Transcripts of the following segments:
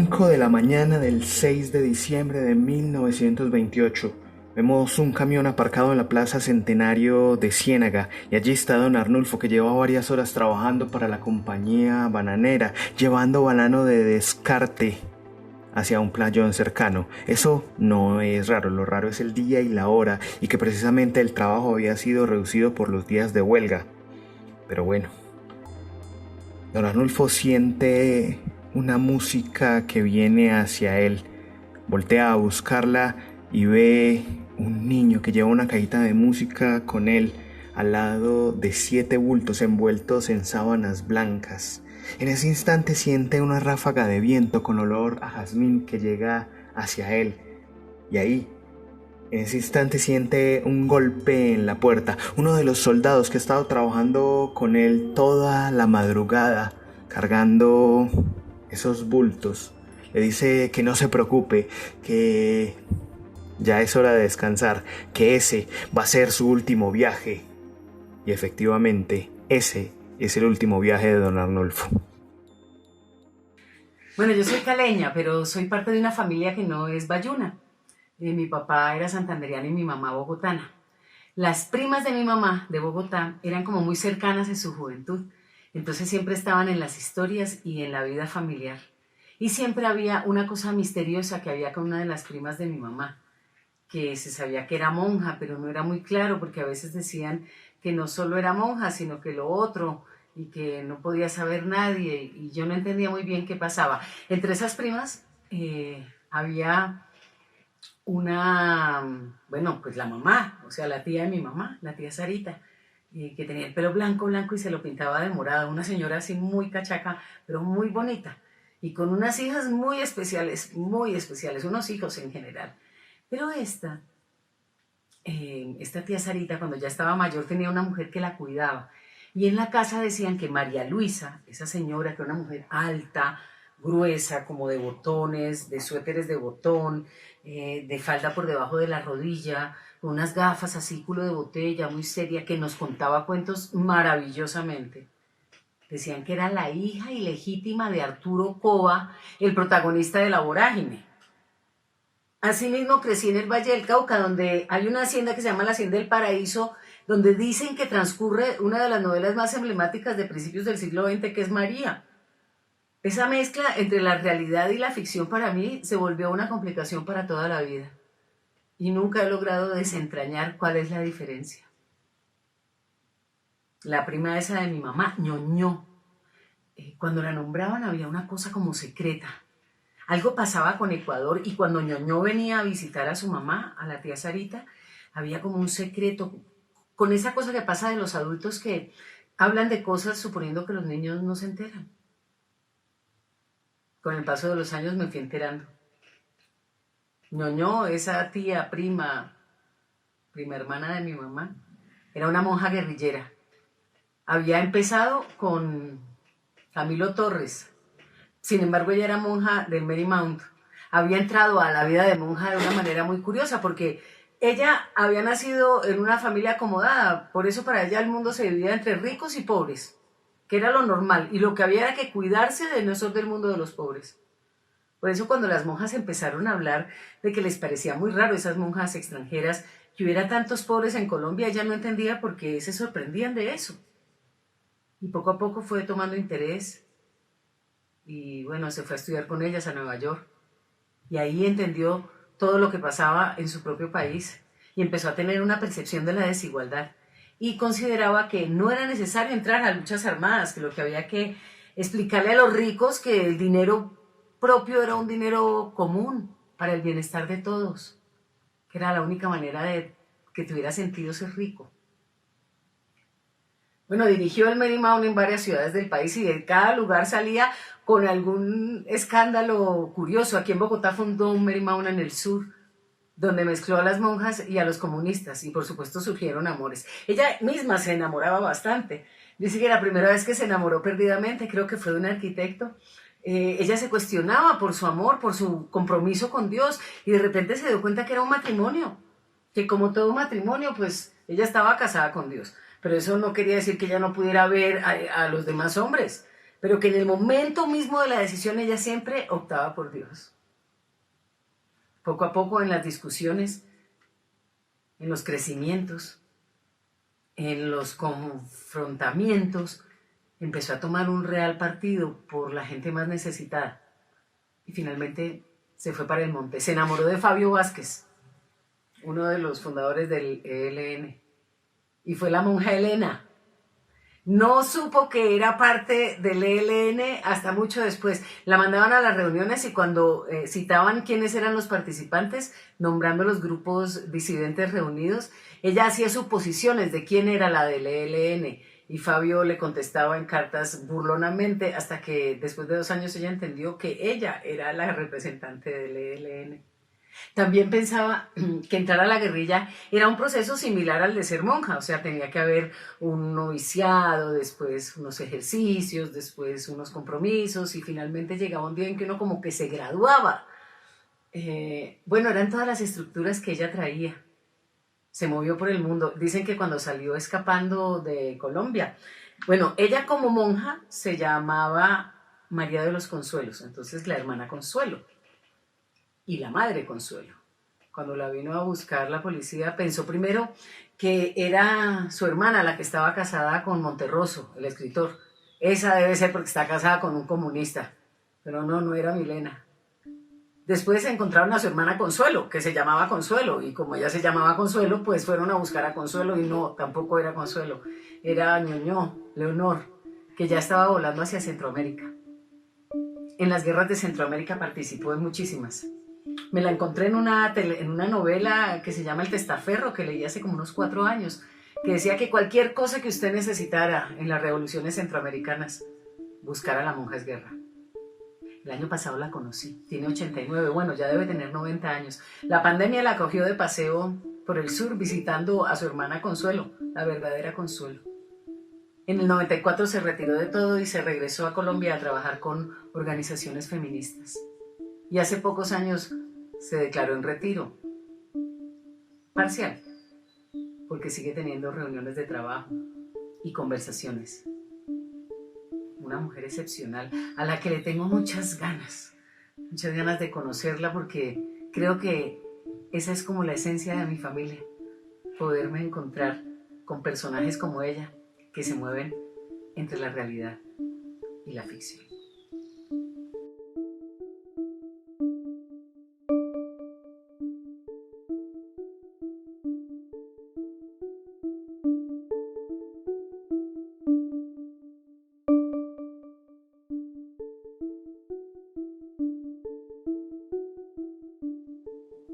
5 de la mañana del 6 de diciembre de 1928. Vemos un camión aparcado en la Plaza Centenario de Ciénaga y allí está don Arnulfo, que lleva varias horas trabajando para la compañía bananera, llevando banano de descarte hacia un playón cercano. Eso no es raro, lo raro es el día y la hora, y que precisamente el trabajo había sido reducido por los días de huelga. Pero bueno, don Arnulfo siente una música que viene hacia él. Voltea a buscarla y ve un niño que lleva una cajita de música con él, al lado de 7 bultos envueltos en sábanas blancas. En ese instante siente una ráfaga de viento con olor a jazmín que llega hacia él. Y ahí, en ese instante siente un golpe en la puerta. Uno de los soldados que ha estado trabajando con él toda la madrugada, cargando esos bultos, le dice que no se preocupe, que ya es hora de descansar, que ese va a ser su último viaje. Y efectivamente, ese es el último viaje de don Arnulfo. Bueno, yo soy caleña, pero soy parte de una familia que no es bayuna. Mi papá era santandereano y mi mamá bogotana. Las primas de mi mamá de Bogotá eran como muy cercanas en su juventud, entonces siempre estaban en las historias y en la vida familiar. Y siempre había una cosa misteriosa que había con una de las primas de mi mamá, que se sabía que era monja, pero no era muy claro porque a veces decían que no solo era monja, sino que lo otro, y que no podía saber nadie, y yo no entendía muy bien qué pasaba. Entre esas primas había bueno, pues la mamá, o sea, la tía de mi mamá, la tía Sarita, que tenía el pelo blanco, blanco y se lo pintaba de morado, una señora así muy cachaca, pero muy bonita, y con unas hijas muy especiales, unos hijos en general. Pero esta tía Sarita, cuando ya estaba mayor, tenía una mujer que la cuidaba. Y en la casa decían que María Luisa, esa señora, que era una mujer alta, gruesa, como de botones, de suéteres de botón, de falda por debajo de la rodilla, con unas gafas así, culo de botella, muy seria, que nos contaba cuentos maravillosamente. Decían que era la hija ilegítima de Arturo Cova, el protagonista de La Vorágine. Asimismo, crecí en el Valle del Cauca, donde hay una hacienda que se llama la Hacienda del Paraíso, donde dicen que transcurre una de las novelas más emblemáticas de principios del siglo XX, que es María. Esa mezcla entre la realidad y la ficción para mí se volvió una complicación para toda la vida. Y nunca he logrado desentrañar cuál es la diferencia. La prima esa de mi mamá, Ñoñó, cuando la nombraban había una cosa como secreta. Algo pasaba con Ecuador y cuando Ñoñó venía a visitar a su mamá, a la tía Sarita, había como un secreto, con esa cosa que pasa de los adultos que hablan de cosas suponiendo que los niños no se enteran. Con el paso de los años me fui enterando. Ñoñó, esa tía, prima hermana de mi mamá, era una monja guerrillera. Había empezado con Camilo Torres. Sin embargo, ella era monja del Marymount. Había entrado a la vida de monja de una manera muy curiosa porque ella había nacido en una familia acomodada. Por eso para ella el mundo se dividía entre ricos y pobres, que era lo normal. Y lo que había era que cuidarse de no ser del mundo de los pobres. Por eso cuando las monjas empezaron a hablar de que les parecía muy raro, esas monjas extranjeras, que hubiera tantos pobres en Colombia, ella no entendía por qué se sorprendían de eso. Y poco a poco fue tomando interés. Y bueno, se fue a estudiar con ellas a Nueva York. Y ahí entendió todo lo que pasaba en su propio país. Y empezó a tener una percepción de la desigualdad. Y consideraba que no era necesario entrar a luchas armadas, que lo que había que explicarle a los ricos que el dinero propio era un dinero común para el bienestar de todos. Que era la única manera de que tuviera sentido ser rico. Bueno, dirigió el Marymount en varias ciudades del país y de cada lugar salía con algún escándalo curioso. Aquí en Bogotá fundó un Marymount en el sur, donde mezcló a las monjas y a los comunistas, y por supuesto surgieron amores. Ella misma se enamoraba bastante. Dice que la primera vez que se enamoró perdidamente, creo que fue de un arquitecto, ella se cuestionaba por su amor, por su compromiso con Dios, y de repente se dio cuenta que era un matrimonio, que como todo matrimonio, pues ella estaba casada con Dios. Pero eso no quería decir que ella no pudiera ver a los demás hombres. pero que en el momento mismo de la decisión ella siempre optaba por Dios. Poco a poco en las discusiones, en los crecimientos, en los confrontamientos, empezó a tomar un real partido por la gente más necesitada y finalmente se fue para el monte. Se enamoró de Fabio Vázquez, uno de los fundadores del ELN, y fue la monja Elena. No supo que era parte del ELN hasta mucho después. La mandaban a las reuniones y cuando citaban quiénes eran los participantes, nombrando los grupos disidentes reunidos, ella hacía suposiciones de quién era la del ELN y Fabio le contestaba en cartas burlonamente hasta que después de 2 años ella entendió que ella era la representante del ELN. También pensaba que entrar a la guerrilla era un proceso similar al de ser monja, o sea, tenía que haber un noviciado, después unos ejercicios, después unos compromisos y finalmente llegaba un día en que uno como que se graduaba. Bueno, eran todas las estructuras que ella traía. Se movió por el mundo. Dicen que cuando salió escapando de Colombia, bueno, ella como monja se llamaba María de los Consuelos, entonces la hermana Consuelo. Y la madre Consuelo. Cuando la vino a buscar la policía, pensó primero que era su hermana la que estaba casada con Monterroso, el escritor. Esa debe ser porque está casada con un comunista. Pero no era Milena. Después encontraron a su hermana Consuelo, que se llamaba Consuelo, y como ella se llamaba Consuelo, pues fueron a buscar a Consuelo y no, tampoco era Consuelo. Era Ñoñó, Leonor, que ya estaba volando hacia Centroamérica. En las guerras de Centroamérica participó en muchísimas. Me la encontré en una novela que se llama El Testaferro, que leí hace como unos 4 años, que decía que cualquier cosa que usted necesitara en las revoluciones centroamericanas, buscar a la monja es guerra. El año pasado la conocí, tiene 89, bueno, ya debe tener 90 años. La pandemia la cogió de paseo por el sur visitando a su hermana Consuelo, la verdadera Consuelo. En el 94 se retiró de todo y se regresó a Colombia a trabajar con organizaciones feministas. Y hace pocos años se declaró en retiro parcial, porque sigue teniendo reuniones de trabajo y conversaciones. Una mujer excepcional a la que le tengo muchas ganas de conocerla porque creo que esa es como la esencia de mi familia, poderme encontrar con personajes como ella que se mueven entre la realidad y la ficción.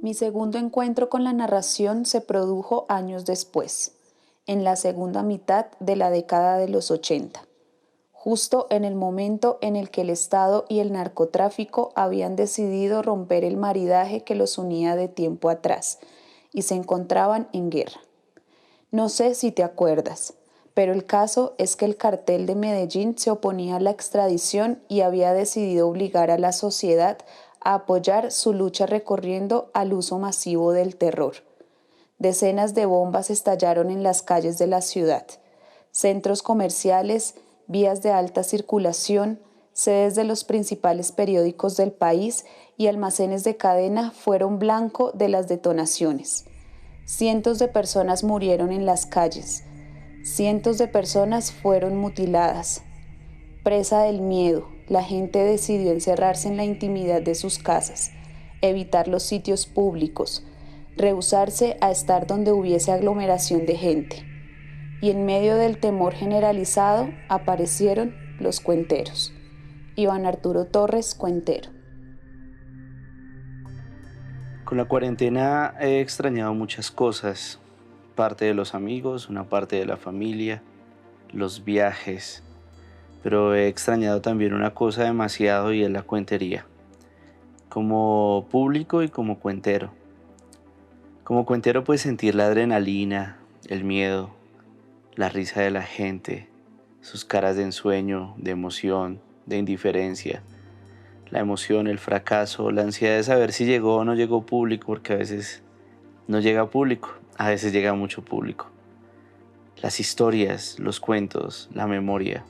Mi segundo encuentro con la narración se produjo años después, en la segunda mitad de la década de los 80, justo en el momento en el que el Estado y el narcotráfico habían decidido romper el maridaje que los unía de tiempo atrás y se encontraban en guerra. No sé si te acuerdas, pero el caso es que el cartel de Medellín se oponía a la extradición y había decidido obligar a la sociedad a apoyar su lucha recurriendo al uso masivo del terror. Decenas de bombas estallaron en las calles de la ciudad. Centros comerciales, vías de alta circulación, sedes de los principales periódicos del país y almacenes de cadena fueron blanco de las detonaciones. Cientos de personas murieron en las calles. Cientos de personas fueron mutiladas. Presa del miedo, la gente decidió encerrarse en la intimidad de sus casas, evitar los sitios públicos, rehusarse a estar donde hubiese aglomeración de gente. Y en medio del temor generalizado aparecieron los cuenteros. Iván Arturo Torres, cuentero. Con la cuarentena he extrañado muchas cosas, parte de los amigos, una parte de la familia, los viajes, pero he extrañado también una cosa demasiado y es la cuentería, como público y como cuentero. Como cuentero puedes sentir la adrenalina, el miedo, la risa de la gente, sus caras de ensueño, de emoción, de indiferencia, la emoción, el fracaso, la ansiedad de saber si llegó o no llegó público, porque a veces no llega público, a veces llega mucho público. Las historias, los cuentos, la memoria.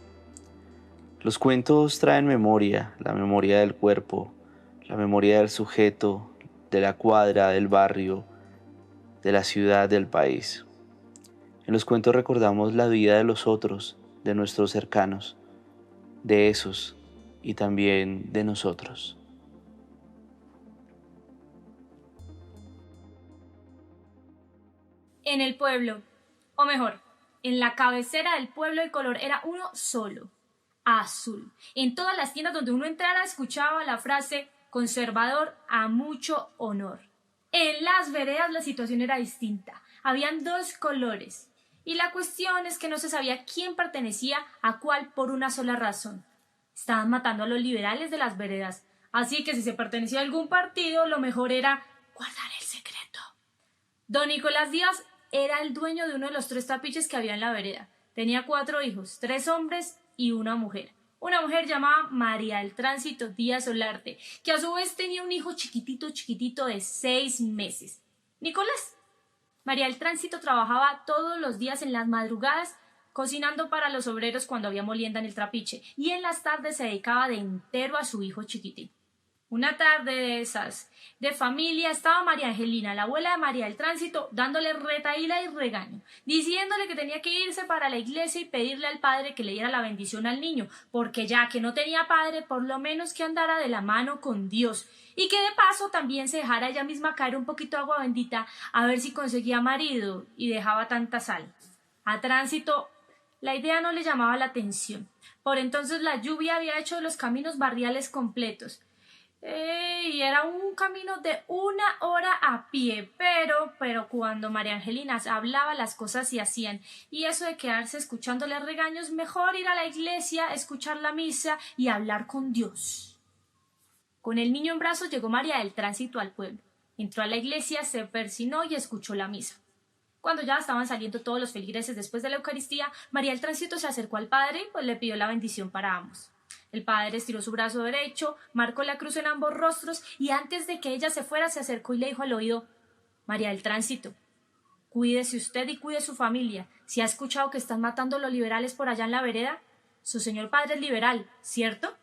Los cuentos traen memoria, la memoria del cuerpo, la memoria del sujeto, de la cuadra, del barrio, de la ciudad, del país. En los cuentos recordamos la vida de los otros, de nuestros cercanos, de esos y también de nosotros. En el pueblo, o mejor, en la cabecera del pueblo el color era uno solo, azul. En todas las tiendas donde uno entrara escuchaba la frase conservador a mucho honor. En las veredas la situación era distinta. Habían dos colores. Y la cuestión es que no se sabía quién pertenecía a cuál por una sola razón. Estaban matando a los liberales de las veredas. Así que si se pertenecía a algún partido, lo mejor era guardar el secreto. Don Nicolás Díaz era el dueño de uno de los 3 trapiches que había en la vereda. Tenía 4 hijos, 3 hombres y una mujer. Una mujer llamada María del Tránsito Díaz Olarte, que a su vez tenía un hijo chiquitito de 6 meses. Nicolás. María del Tránsito trabajaba todos los días en las madrugadas cocinando para los obreros cuando había molienda en el trapiche y en las tardes se dedicaba de entero a su hijo chiquitín. Una tarde de esas de familia estaba María Angelina, la abuela de María del Tránsito, dándole retaíla y regaño, diciéndole que tenía que irse para la iglesia y pedirle al padre que le diera la bendición al niño, porque ya que no tenía padre, por lo menos que andara de la mano con Dios, y que de paso también se dejara ella misma caer un poquito de agua bendita a ver si conseguía marido y dejaba tanta sal. A Tránsito la idea no le llamaba la atención. Por entonces la lluvia había hecho los caminos barriales completos. Y era un camino de 1 hora a pie, pero cuando María Angelina hablaba las cosas se hacían, y eso de quedarse escuchándole regaños, mejor ir a la iglesia, escuchar la misa y hablar con Dios. Con el niño en brazos llegó María del Tránsito al pueblo, entró a la iglesia, se persinó y escuchó la misa. Cuando ya estaban saliendo todos los feligreses después de la Eucaristía, María del Tránsito se acercó al padre y pues le pidió la bendición para ambos. El padre estiró su brazo derecho, marcó la cruz en ambos rostros y antes de que ella se fuera se acercó y le dijo al oído: María del Tránsito, cuídese usted y cuide su familia. ¿Si ha escuchado que están matando a los liberales por allá en la vereda? Su señor padre es liberal, ¿cierto?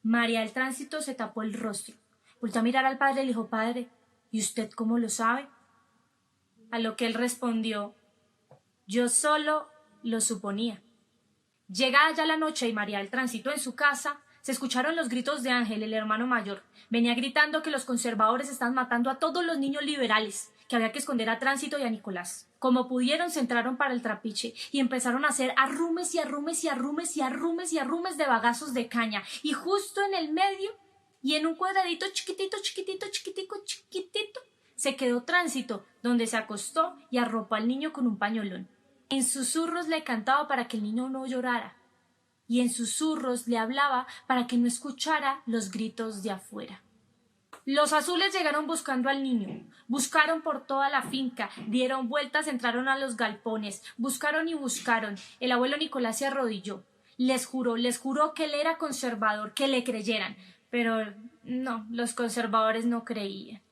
María del Tránsito se tapó el rostro. Volvió a mirar al padre y le dijo: Padre, ¿y usted cómo lo sabe? A lo que él respondió: yo solo lo suponía. Llegada ya la noche y María del Tránsito en su casa, se escucharon los gritos de Ángel, el hermano mayor. Venía gritando que los conservadores están matando a todos los niños liberales, que había que esconder a Tránsito y a Nicolás. Como pudieron, se entraron para el trapiche y empezaron a hacer arrumes y arrumes y arrumes y arrumes y arrumes de bagazos de caña. Y justo en el medio, y en un cuadradito chiquitito, se quedó Tránsito, donde se acostó y arropó al niño con un pañolón. En susurros le cantaba para que el niño no llorara, y en susurros le hablaba para que no escuchara los gritos de afuera. Los azules llegaron buscando al niño, buscaron por toda la finca, dieron vueltas, entraron a los galpones, buscaron y buscaron. El abuelo Nicolás se arrodilló, les juró que él era conservador, que le creyeran, pero no, los conservadores no creían.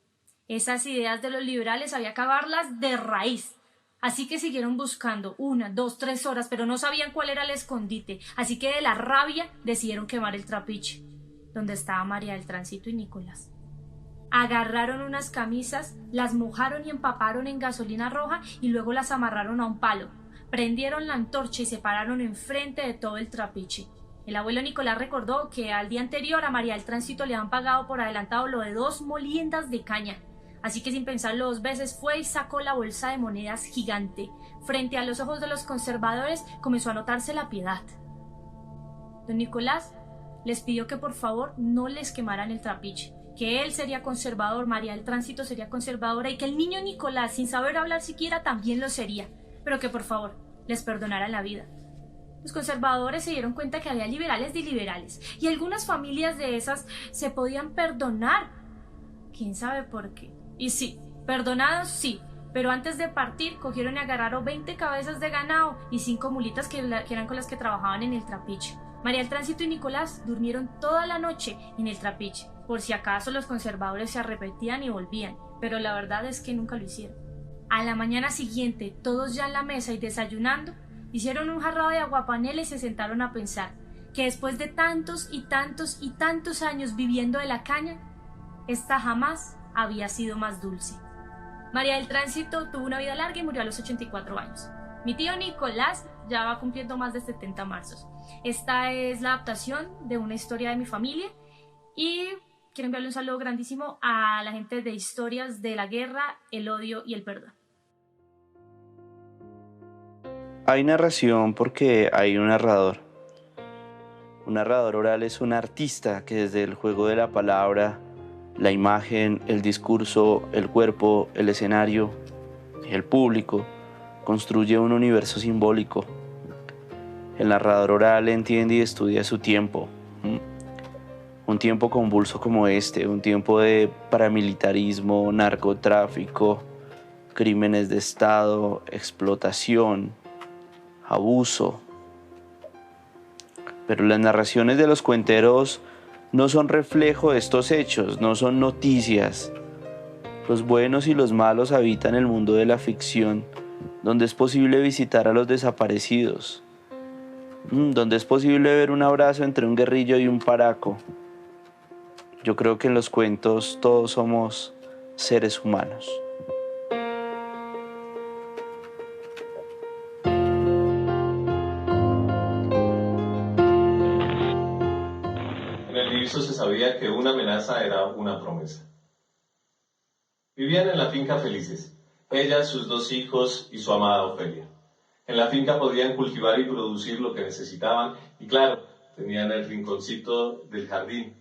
Esas ideas de los liberales había que acabarlas de raíz. Así que siguieron buscando 1, 2, 3 horas, pero no sabían cuál era el escondite. Así que de la rabia decidieron quemar el trapiche, donde estaba María del Tránsito y Nicolás. Agarraron unas camisas, las mojaron y empaparon en gasolina roja y luego las amarraron a un palo. Prendieron la antorcha y se pararon enfrente de todo el trapiche. El abuelo Nicolás recordó que al día anterior a María del Tránsito le habían pagado por adelantado lo de 2 moliendas de caña. Así que sin pensarlo 2 veces fue y sacó la bolsa de monedas gigante. Frente a los ojos de los conservadores comenzó a notarse la piedad. Don Nicolás les pidió que por favor no les quemaran el trapiche, que él sería conservador, María del Tránsito sería conservadora y que el niño Nicolás, sin saber hablar siquiera, también lo sería, pero que por favor les perdonaran la vida. Los conservadores se dieron cuenta que había liberales de liberales y algunas familias de esas se podían perdonar. ¿Quién sabe por qué? Y sí, perdonados sí, pero antes de partir cogieron y agarraron 20 cabezas de ganado y 5 mulitas que eran con las que trabajaban en el trapiche. María del Tránsito y Nicolás durmieron toda la noche en el trapiche, por si acaso los conservadores se arrepentían y volvían, pero la verdad es que nunca lo hicieron. A la mañana siguiente, todos ya en la mesa y desayunando, hicieron un jarrado de aguapanela y se sentaron a pensar. que después de tantos y tantos y tantos años viviendo de la caña, esta jamás había sido más dulce. María del Tránsito tuvo una vida larga y murió a los 84 años. Mi tío Nicolás ya va cumpliendo más de 70 marzos. Esta es la adaptación de una historia de mi familia y quiero enviarle un saludo grandísimo a la gente de Historias de la Guerra, el Odio y el Perdón. Hay narración porque hay un narrador. Un narrador oral es un artista que desde el juego de la palabra, la imagen, el discurso, el cuerpo, el escenario y el público construye un universo simbólico. El narrador oral entiende y estudia su tiempo. Un tiempo convulso como este, un tiempo de paramilitarismo, narcotráfico, crímenes de Estado, explotación, abuso. Pero las narraciones de los cuenteros no son reflejo de estos hechos, no son noticias. Los buenos y los malos habitan el mundo de la ficción, donde es posible visitar a los desaparecidos, donde es posible ver un abrazo entre un guerrillo y un paraco. Yo creo que en los cuentos todos somos seres humanos. En el Diviso se sabía que una amenaza era una promesa. Vivían en la finca felices, ella, sus 2 hijos y su amada Ofelia. En la finca podían cultivar y producir lo que necesitaban y claro, tenían el rinconcito del jardín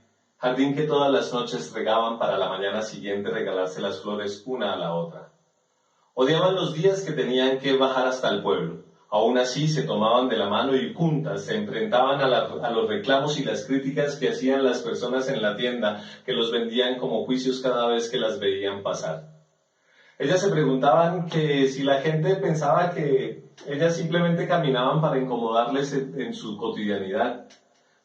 que todas las noches regaban para la mañana siguiente regalarse las flores una a la otra. Odiaban los días que tenían que bajar hasta el pueblo. Aún así se tomaban de la mano y juntas se enfrentaban a los reclamos y las críticas que hacían las personas en la tienda, que los vendían como juicios cada vez que las veían pasar. Ellas se preguntaban que si la gente pensaba que ellas simplemente caminaban para incomodarles en su cotidianidad.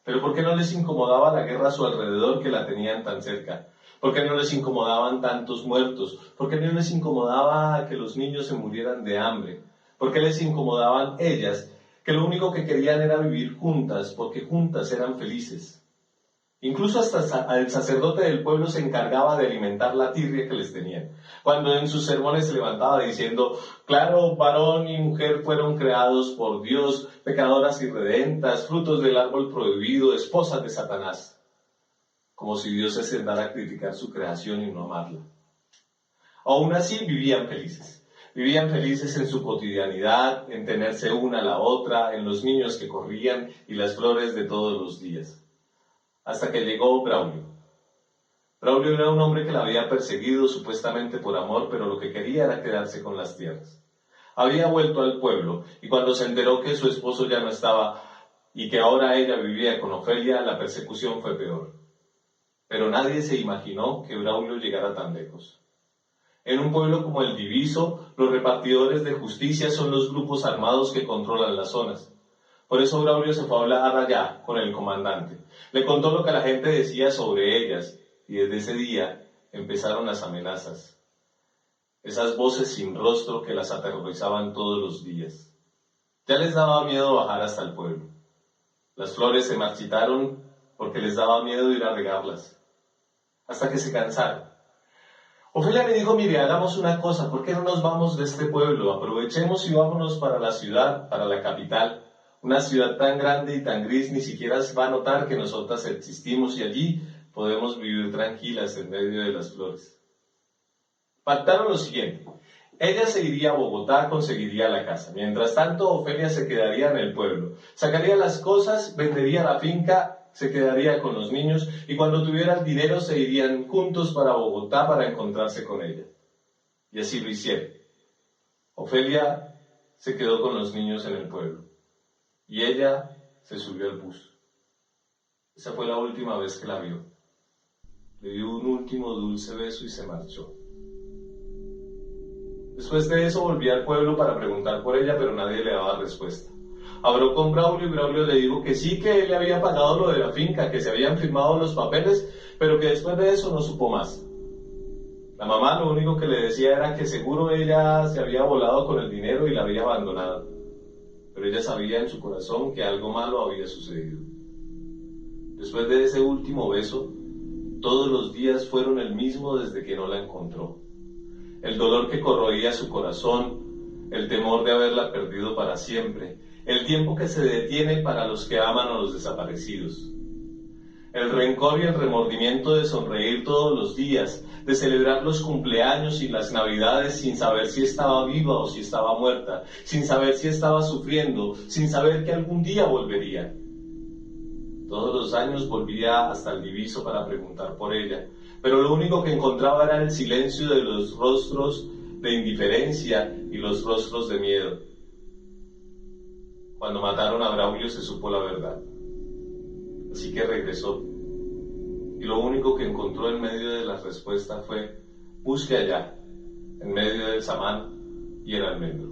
Pero ¿por qué no les incomodaba la guerra a su alrededor que la tenían tan cerca? ¿Por qué no les incomodaban tantos muertos? ¿Por qué no les incomodaba que los niños se murieran de hambre? ¿Por qué les incomodaban ellas, que lo único que querían era vivir juntas, porque juntas eran felices? Incluso hasta el sacerdote del pueblo se encargaba de alimentar la tirria que les tenían. Cuando en sus sermones se levantaba diciendo, claro, varón y mujer fueron creados por Dios, pecadoras irredentas, frutos del árbol prohibido, esposas de Satanás. Como si Dios se sentara a criticar su creación y no amarla. Aún así vivían felices. Vivían felices en su cotidianidad, en tenerse una a la otra, en los niños que corrían y las flores de todos los días. Hasta que llegó Braulio. Braulio era un hombre que la había perseguido supuestamente por amor, pero lo que quería era quedarse con las tierras. Había vuelto al pueblo y cuando se enteró que su esposo ya no estaba y que ahora ella vivía con Ofelia, la persecución fue peor. Pero nadie se imaginó que Braulio llegara tan lejos. En un pueblo como el Diviso, los repartidores de justicia son los grupos armados que controlan las zonas. Por eso Braulio se fue a hablar allá con el comandante. Le contó lo que la gente decía sobre ellas y desde ese día empezaron las amenazas. Esas voces sin rostro que las aterrorizaban todos los días. Ya les daba miedo bajar hasta el pueblo. Las flores se marchitaron porque les daba miedo ir a regarlas. Hasta que se cansaron. Ofelia le dijo, mire, hagamos una cosa, ¿por qué no nos vamos de este pueblo? Aprovechemos y vámonos para la ciudad, para la capital. Una ciudad tan grande y tan gris ni siquiera va a notar que nosotras existimos y allí podemos vivir tranquilas en medio de las flores. Pactaron lo siguiente. Ella se iría a Bogotá, conseguiría la casa. Mientras tanto, Ofelia se quedaría en el pueblo. Sacaría las cosas, vendería la finca, se quedaría con los niños y cuando tuviera el dinero se irían juntos para Bogotá para encontrarse con ella. Y así lo hicieron. Ofelia se quedó con los niños en el pueblo. Y ella se subió al bus. Esa fue la última vez que la vio. Le dio un último dulce beso y se marchó. Después de eso volví al pueblo para preguntar por ella, pero nadie le daba respuesta. Habló con Braulio y Braulio le dijo que sí, que él le había pagado lo de la finca, que se habían firmado los papeles, pero que después de eso no supo más. La mamá lo único que le decía era que seguro ella se había volado con el dinero y la había abandonado. Pero ella sabía en su corazón que algo malo había sucedido. Después de ese último beso, todos los días fueron el mismo desde que no la encontró. El dolor que corroía su corazón, el temor de haberla perdido para siempre, el tiempo que se detiene para los que aman a los desaparecidos. El rencor y el remordimiento de sonreír todos los días, de celebrar los cumpleaños y las navidades sin saber si estaba viva o si estaba muerta, sin saber si estaba sufriendo, sin saber que algún día volvería. Todos los años volvía hasta el diviso para preguntar por ella, pero lo único que encontraba era el silencio de los rostros de indiferencia y los rostros de miedo. Cuando mataron a Braulio se supo la verdad. Así que regresó. Y lo único que encontró en medio de la respuesta fue: busque allá, en medio del samán y el almendro.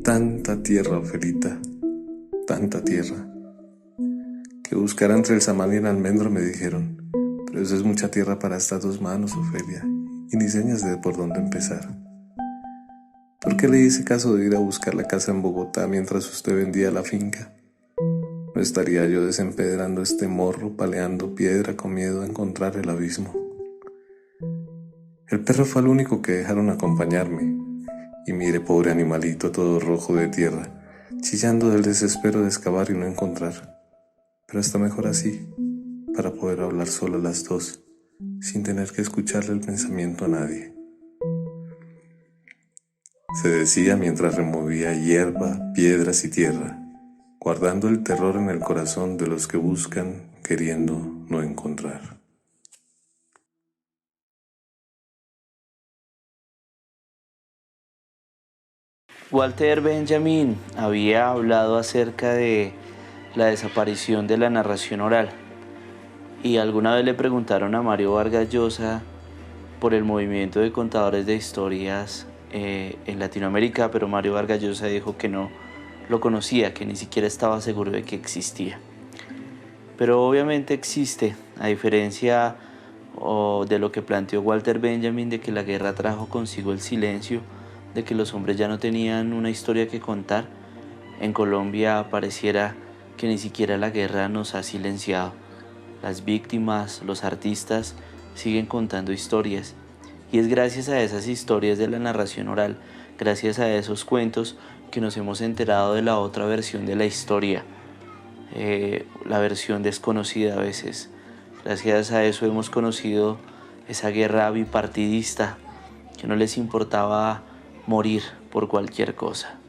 Tanta tierra, Ofelita, tanta tierra. Que buscara entre el samán y el almendro, me dijeron. Pero eso es mucha tierra para estas dos manos, Ofelia, y ni señas de por dónde empezar. ¿Por qué le hice caso de ir a buscar la casa en Bogotá mientras usted vendía la finca? ¿No estaría yo desempedrando este morro, paleando piedra con miedo a encontrar el abismo? El perro fue el único que dejaron acompañarme, y mire, pobre animalito todo rojo de tierra, chillando del desespero de excavar y no encontrar. Pero está mejor así, para poder hablar solo las dos, sin tener que escucharle el pensamiento a nadie. Se decía mientras removía hierba, piedras y tierra, guardando el terror en el corazón de los que buscan queriendo no encontrar. Walter Benjamin había hablado acerca de la desaparición de la narración oral, y alguna vez le preguntaron a Mario Vargas Llosa por el movimiento de contadores de historias en Latinoamérica, pero Mario Vargas Llosa dijo que no lo conocía, que ni siquiera estaba seguro de que existía. Pero obviamente existe, a diferencia de lo que planteó Walter Benjamin, de que la guerra trajo consigo el silencio, de que los hombres ya no tenían una historia que contar. En Colombia pareciera que ni siquiera la guerra nos ha silenciado. Las víctimas, los artistas siguen contando historias, y es gracias a esas historias de la narración oral, gracias a esos cuentos, que nos hemos enterado de la otra versión de la historia, la versión desconocida a veces. Gracias a eso hemos conocido esa guerra bipartidista, que no les importaba morir por cualquier cosa.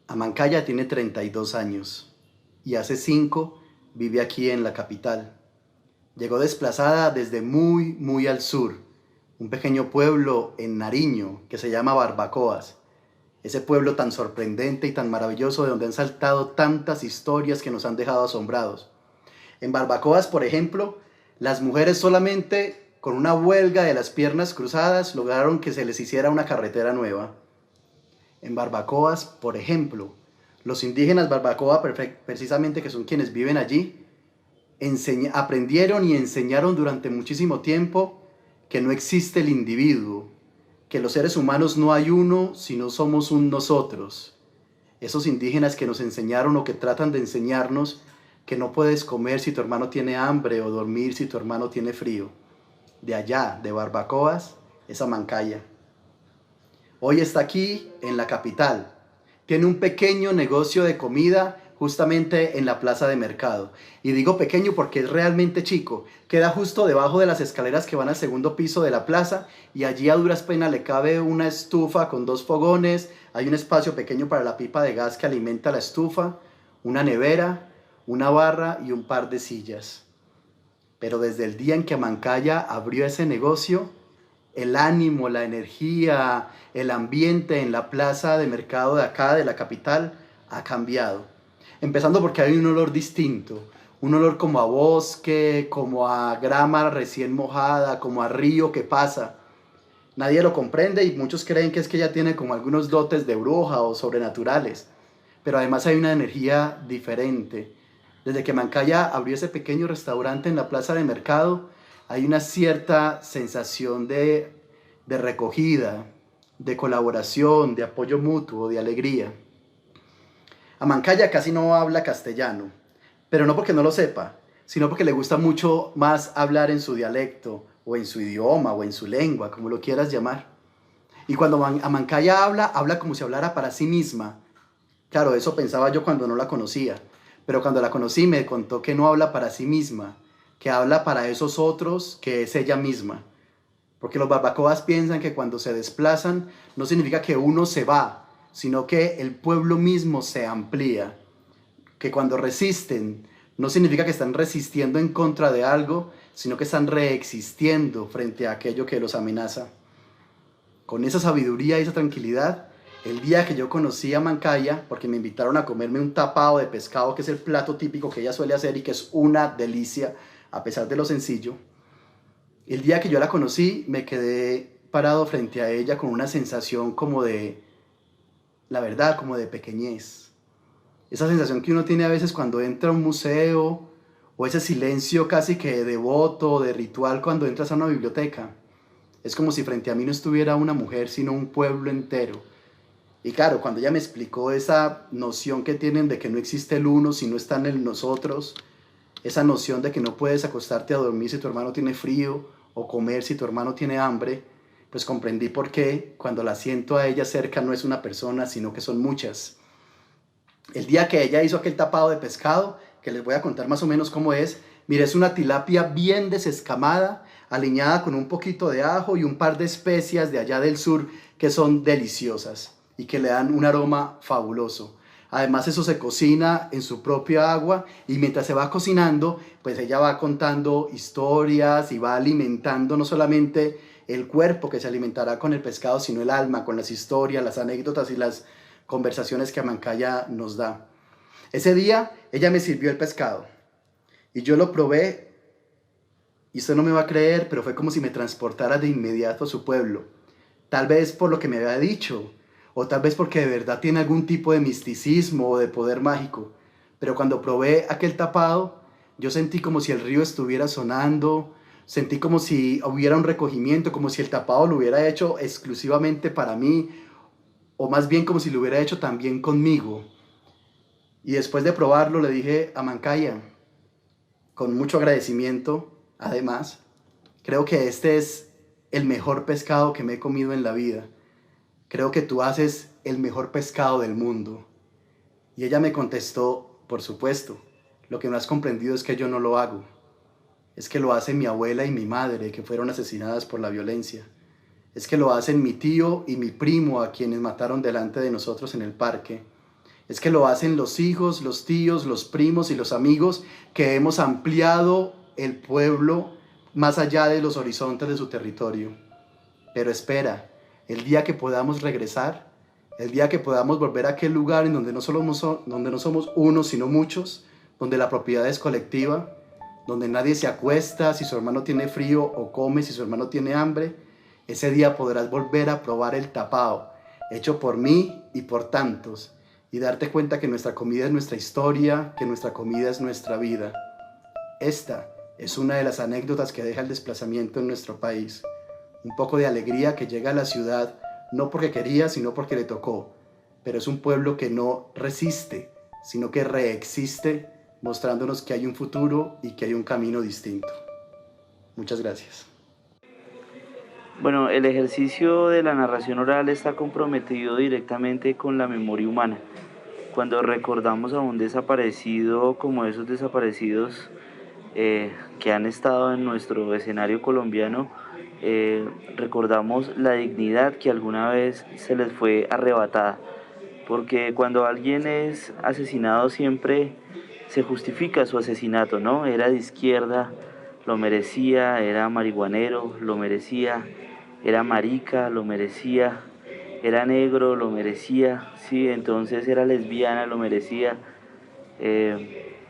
Amancaya tiene 32 años y hace 5 vive aquí en la capital. Llegó desplazada desde muy al sur, un pequeño pueblo en Nariño que se llama Barbacoas. Ese pueblo tan sorprendente y tan maravilloso de donde han saltado tantas historias que nos han dejado asombrados. En Barbacoas, por ejemplo, las mujeres solamente con una huelga de las piernas cruzadas lograron que se les hiciera una carretera nueva. En Barbacoas, por ejemplo, los indígenas Barbacoa, precisamente que son quienes viven allí, aprendieron y enseñaron durante muchísimo tiempo que no existe el individuo, que los seres humanos no hay uno, sino somos un nosotros. Esos indígenas que nos enseñaron o que tratan de enseñarnos que no puedes comer si tu hermano tiene hambre o dormir si tu hermano tiene frío. De allá, de Barbacoas, es Amancaya. Hoy está aquí en la capital. Tiene un pequeño negocio de comida justamente en la plaza de mercado. Y digo pequeño porque es realmente chico. Queda justo debajo de las escaleras que van al segundo piso de la plaza, y allí a duras penas le cabe una estufa con 2 fogones, hay un espacio pequeño para la pipa de gas que alimenta la estufa, una nevera, una barra y un par de sillas. Pero desde el día en que Amancaya abrió ese negocio, el ánimo, la energía, el ambiente en la plaza de mercado de acá, de la capital, ha cambiado. Empezando porque hay un olor distinto, un olor como a bosque, como a grama recién mojada, como a río que pasa. Nadie lo comprende y muchos creen que es que ella tiene como algunos dotes de bruja o sobrenaturales, pero además hay una energía diferente. Desde que Mancaya abrió ese pequeño restaurante en la plaza de mercado, hay una cierta sensación de recogida, de colaboración, de apoyo mutuo, de alegría. Amancaya casi no habla castellano, pero no porque no lo sepa, sino porque le gusta mucho más hablar en su dialecto, o en su idioma, o en su lengua, como lo quieras llamar. Y cuando Amancaya habla como si hablara para sí misma. Claro, eso pensaba yo cuando no la conocía, pero cuando la conocí me contó que no habla para sí misma, que habla para esos otros, que es ella misma. Porque los barbacoas piensan que cuando se desplazan no significa que uno se va, sino que el pueblo mismo se amplía. Que cuando resisten no significa que están resistiendo en contra de algo, sino que están reexistiendo frente a aquello que los amenaza. Con esa sabiduría y esa tranquilidad, el día que yo conocí a Mancaya, porque me invitaron a comerme un tapado de pescado, que es el plato típico que ella suele hacer y que es una delicia, a pesar de lo sencillo, el día que yo la conocí, me quedé parado frente a ella con una sensación como de, la verdad, como de pequeñez. Esa sensación que uno tiene a veces cuando entra a un museo, o ese silencio casi que devoto, de ritual cuando entras a una biblioteca. Es como si frente a mí no estuviera una mujer, sino un pueblo entero. Y claro, cuando ella me explicó esa noción que tienen de que no existe el uno si no está en el nosotros, esa noción de que no puedes acostarte a dormir si tu hermano tiene frío, o comer si tu hermano tiene hambre, pues comprendí por qué cuando la siento a ella cerca no es una persona, sino que son muchas. El día que ella hizo aquel tapado de pescado, que les voy a contar más o menos cómo es, mire, es una tilapia bien desescamada, aliñada con un poquito de ajo y un par de especias de allá del sur que son deliciosas y que le dan un aroma fabuloso. Además eso se cocina en su propia agua y mientras se va cocinando, pues ella va contando historias y va alimentando no solamente el cuerpo que se alimentará con el pescado, sino el alma, con las historias, las anécdotas y las conversaciones que Amancaya nos da. Ese día ella me sirvió el pescado y yo lo probé y usted no me va a creer, pero fue como si me transportara de inmediato a su pueblo. Tal vez por lo que me había dicho, o tal vez porque de verdad tiene algún tipo de misticismo o de poder mágico. Pero cuando probé aquel tapado, yo sentí como si el río estuviera sonando, sentí como si hubiera un recogimiento, como si el tapado lo hubiera hecho exclusivamente para mí, o más bien como si lo hubiera hecho también conmigo. Y después de probarlo le dije a Mancaya, con mucho agradecimiento, además, creo que este es el mejor pescado que me he comido en la vida. Creo que tú haces el mejor pescado del mundo. Y ella me contestó, por supuesto, lo que no has comprendido es que yo no lo hago. Es que lo hacen mi abuela y mi madre, que fueron asesinadas por la violencia. Es que lo hacen mi tío y mi primo, a quienes mataron delante de nosotros en el parque. Es que lo hacen los hijos, los tíos, los primos y los amigos que hemos ampliado el pueblo más allá de los horizontes de su territorio. Pero espera, el día que podamos regresar, el día que podamos volver a aquel lugar en donde no somos uno, sino muchos, donde la propiedad es colectiva, donde nadie se acuesta si su hermano tiene frío o come si su hermano tiene hambre, ese día podrás volver a probar el tapao, hecho por mí y por tantos, y darte cuenta que nuestra comida es nuestra historia, que nuestra comida es nuestra vida. Esta es una de las anécdotas que deja el desplazamiento en nuestro país. Un poco de alegría que llega a la ciudad, no porque quería, sino porque le tocó. Pero es un pueblo que no resiste, sino que reexiste, mostrándonos que hay un futuro y que hay un camino distinto. Muchas gracias. Bueno, el ejercicio de la narración oral está comprometido directamente con la memoria humana. Cuando recordamos a un desaparecido como esos desaparecidos que han estado en nuestro escenario colombiano, recordamos la dignidad que alguna vez se les fue arrebatada. Porque cuando alguien es asesinado siempre se justifica su asesinato, ¿no? Era de izquierda, lo merecía, era marihuanero, lo merecía, era marica, lo merecía, era negro, lo merecía, sí, entonces era lesbiana, lo merecía,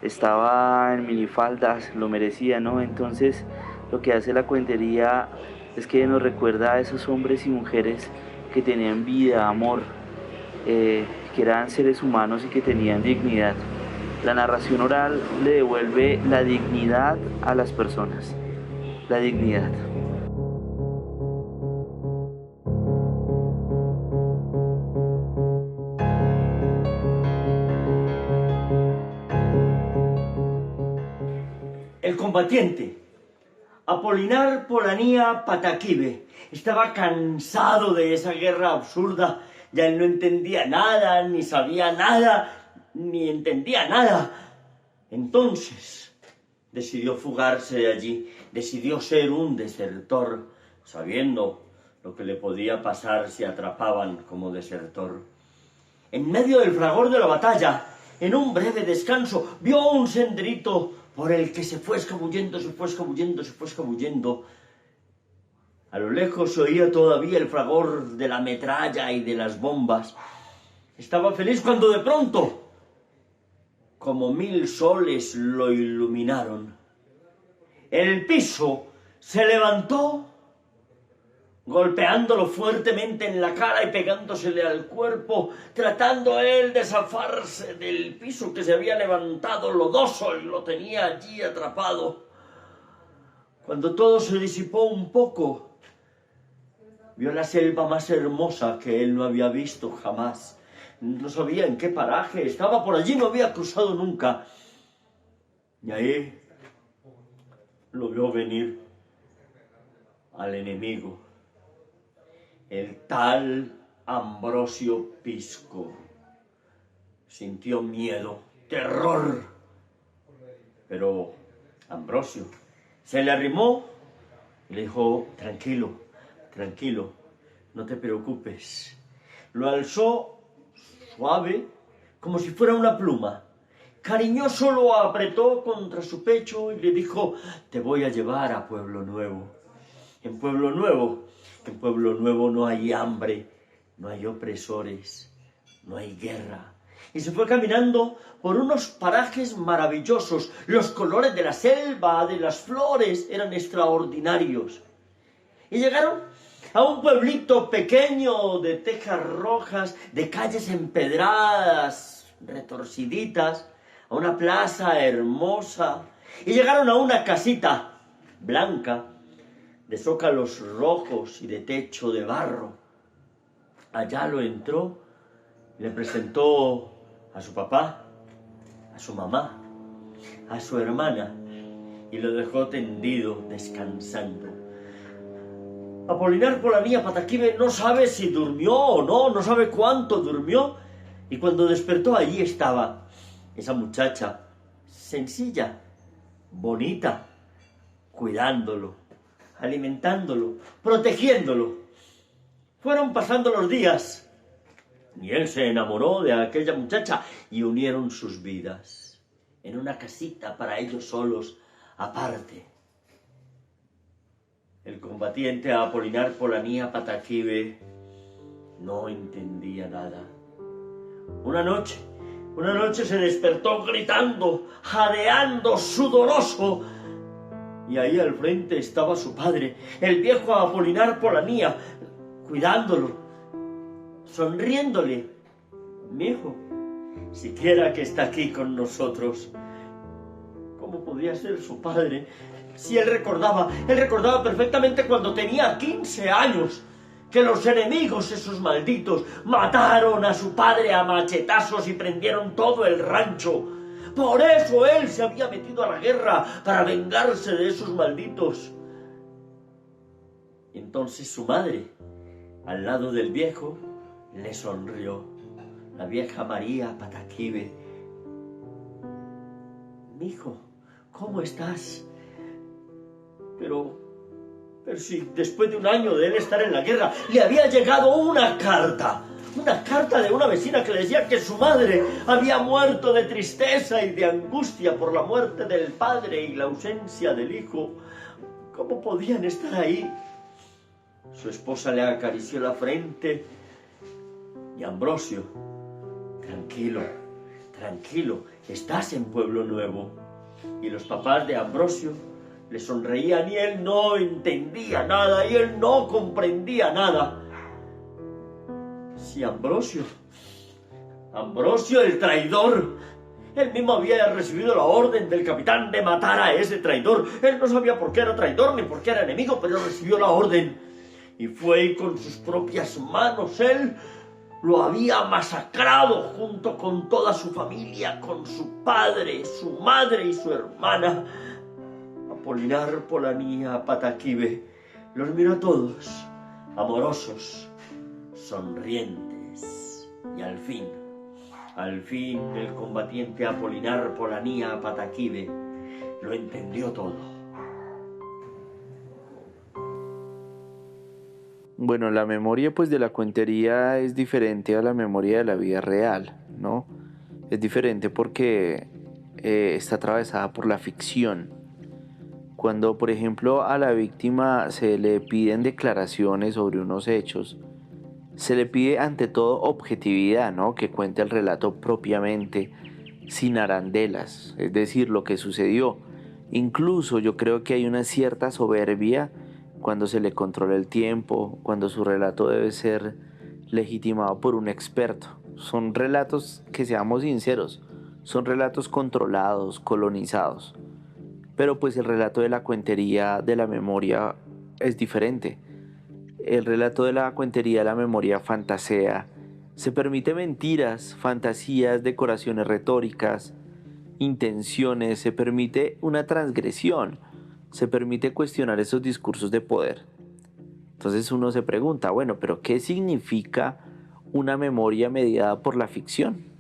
estaba en minifaldas, lo merecía, ¿no? Entonces lo que hace la cuentería es que nos recuerda a esos hombres y mujeres que tenían vida, amor, que eran seres humanos y que tenían dignidad. La narración oral le devuelve la dignidad a las personas, la dignidad. El combatiente, Apolinar Polanía Pataquive, estaba cansado de esa guerra absurda. Ya él no entendía nada, ni sabía nada, ni entendía nada. Entonces decidió fugarse de allí, decidió ser un desertor, sabiendo lo que le podía pasar si atrapaban como desertor. En medio del fragor de la batalla, en un breve descanso, vio un senderito por el que se fue escabullendo, se fue escabullendo, se fue escabullendo. A lo lejos se oía todavía el fragor de la metralla y de las bombas. Estaba feliz cuando de pronto, como 1000 soles lo iluminaron. El piso se levantó, golpeándolo fuertemente en la cara y pegándosele al cuerpo, tratando él de zafarse del piso que se había levantado lodoso y lo tenía allí atrapado. Cuando todo se disipó un poco, vio la selva más hermosa que él no había visto jamás. No sabía en qué paraje estaba, por allí no había cruzado nunca. Y ahí lo vio venir al enemigo, el tal Ambrosio Pisco. Sintió miedo, terror. Pero Ambrosio se le arrimó y le dijo: tranquilo, tranquilo, no te preocupes. Lo alzó suave, como si fuera una pluma. Cariñoso lo apretó contra su pecho y le dijo: te voy a llevar a Pueblo Nuevo. En Pueblo Nuevo no hay hambre, no hay opresores, no hay guerra. Y se fue caminando por unos parajes maravillosos. Los colores de la selva, de las flores, eran extraordinarios. Y llegaron a un pueblito pequeño de tejas rojas, de calles empedradas, retorciditas, a una plaza hermosa. Y llegaron a una casita blanca, de zócalos rojos y de techo de barro. Allá lo entró, le presentó a su papá, a su mamá, a su hermana, y lo dejó tendido, descansando. Apolinar Polanía Pataquive no sabe si durmió o no sabe cuánto durmió, y cuando despertó allí estaba esa muchacha, sencilla, bonita, cuidándolo, alimentándolo, protegiéndolo. Fueron pasando los días y él se enamoró de aquella muchacha y unieron sus vidas en una casita para ellos solos, aparte. El combatiente Apolinar Polanía Pataquive no entendía nada. Una noche se despertó gritando, jadeando, sudoroso. Y ahí al frente estaba su padre, el viejo Apolinar Polanía, cuidándolo, sonriéndole. Mi hijo, siquiera que está aquí con nosotros. ¿Cómo podía ser su padre? Si él recordaba perfectamente cuando tenía 15 años, que los enemigos, esos malditos, mataron a su padre a machetazos y prendieron todo el rancho. Por eso él se había metido a la guerra, para vengarse de esos malditos. Y entonces su madre, al lado del viejo, le sonrió. La vieja María Pataquive. Mijo, ¿cómo estás? Pero si después de un año de él estar en la guerra, le había llegado una carta de una vecina que le decía que su madre había muerto de tristeza y de angustia por la muerte del padre y la ausencia del hijo. ¿Cómo podían estar ahí? Su esposa le acarició la frente y Ambrosio, tranquilo, tranquilo, estás en Pueblo Nuevo. Y los papás de Ambrosio le sonreían y él no entendía nada y él no comprendía nada. Si Ambrosio el traidor, él mismo había recibido la orden del capitán de matar a ese traidor. Él no sabía por qué era traidor ni por qué era enemigo, pero recibió la orden. Y fue y con sus propias manos él lo había masacrado junto con toda su familia, con su padre, su madre y su hermana. Apolinar Polanía Pataquive los miró a todos, amorosos, sonrientes. Y al fin, el combatiente Apolinar Polanía Pataquive lo entendió todo. Bueno, la memoria pues de la cuentería es diferente a la memoria de la vida real, ¿no? Es diferente porque está atravesada por la ficción. Cuando, por ejemplo, a la víctima se le piden declaraciones sobre unos hechos, se le pide ante todo objetividad, ¿no? Que cuente el relato propiamente, sin arandelas, es decir, lo que sucedió. Incluso yo creo que hay una cierta soberbia cuando se le controla el tiempo, cuando su relato debe ser legitimado por un experto. Son relatos, que seamos sinceros, son relatos controlados, colonizados. Pero pues el relato de la cuentería de la memoria es diferente. El relato de la cuentería de la memoria fantasea, se permite mentiras, fantasías, decoraciones retóricas, intenciones, se permite una transgresión, se permite cuestionar esos discursos de poder. Entonces uno se pregunta, bueno, pero ¿qué significa una memoria mediada por la ficción?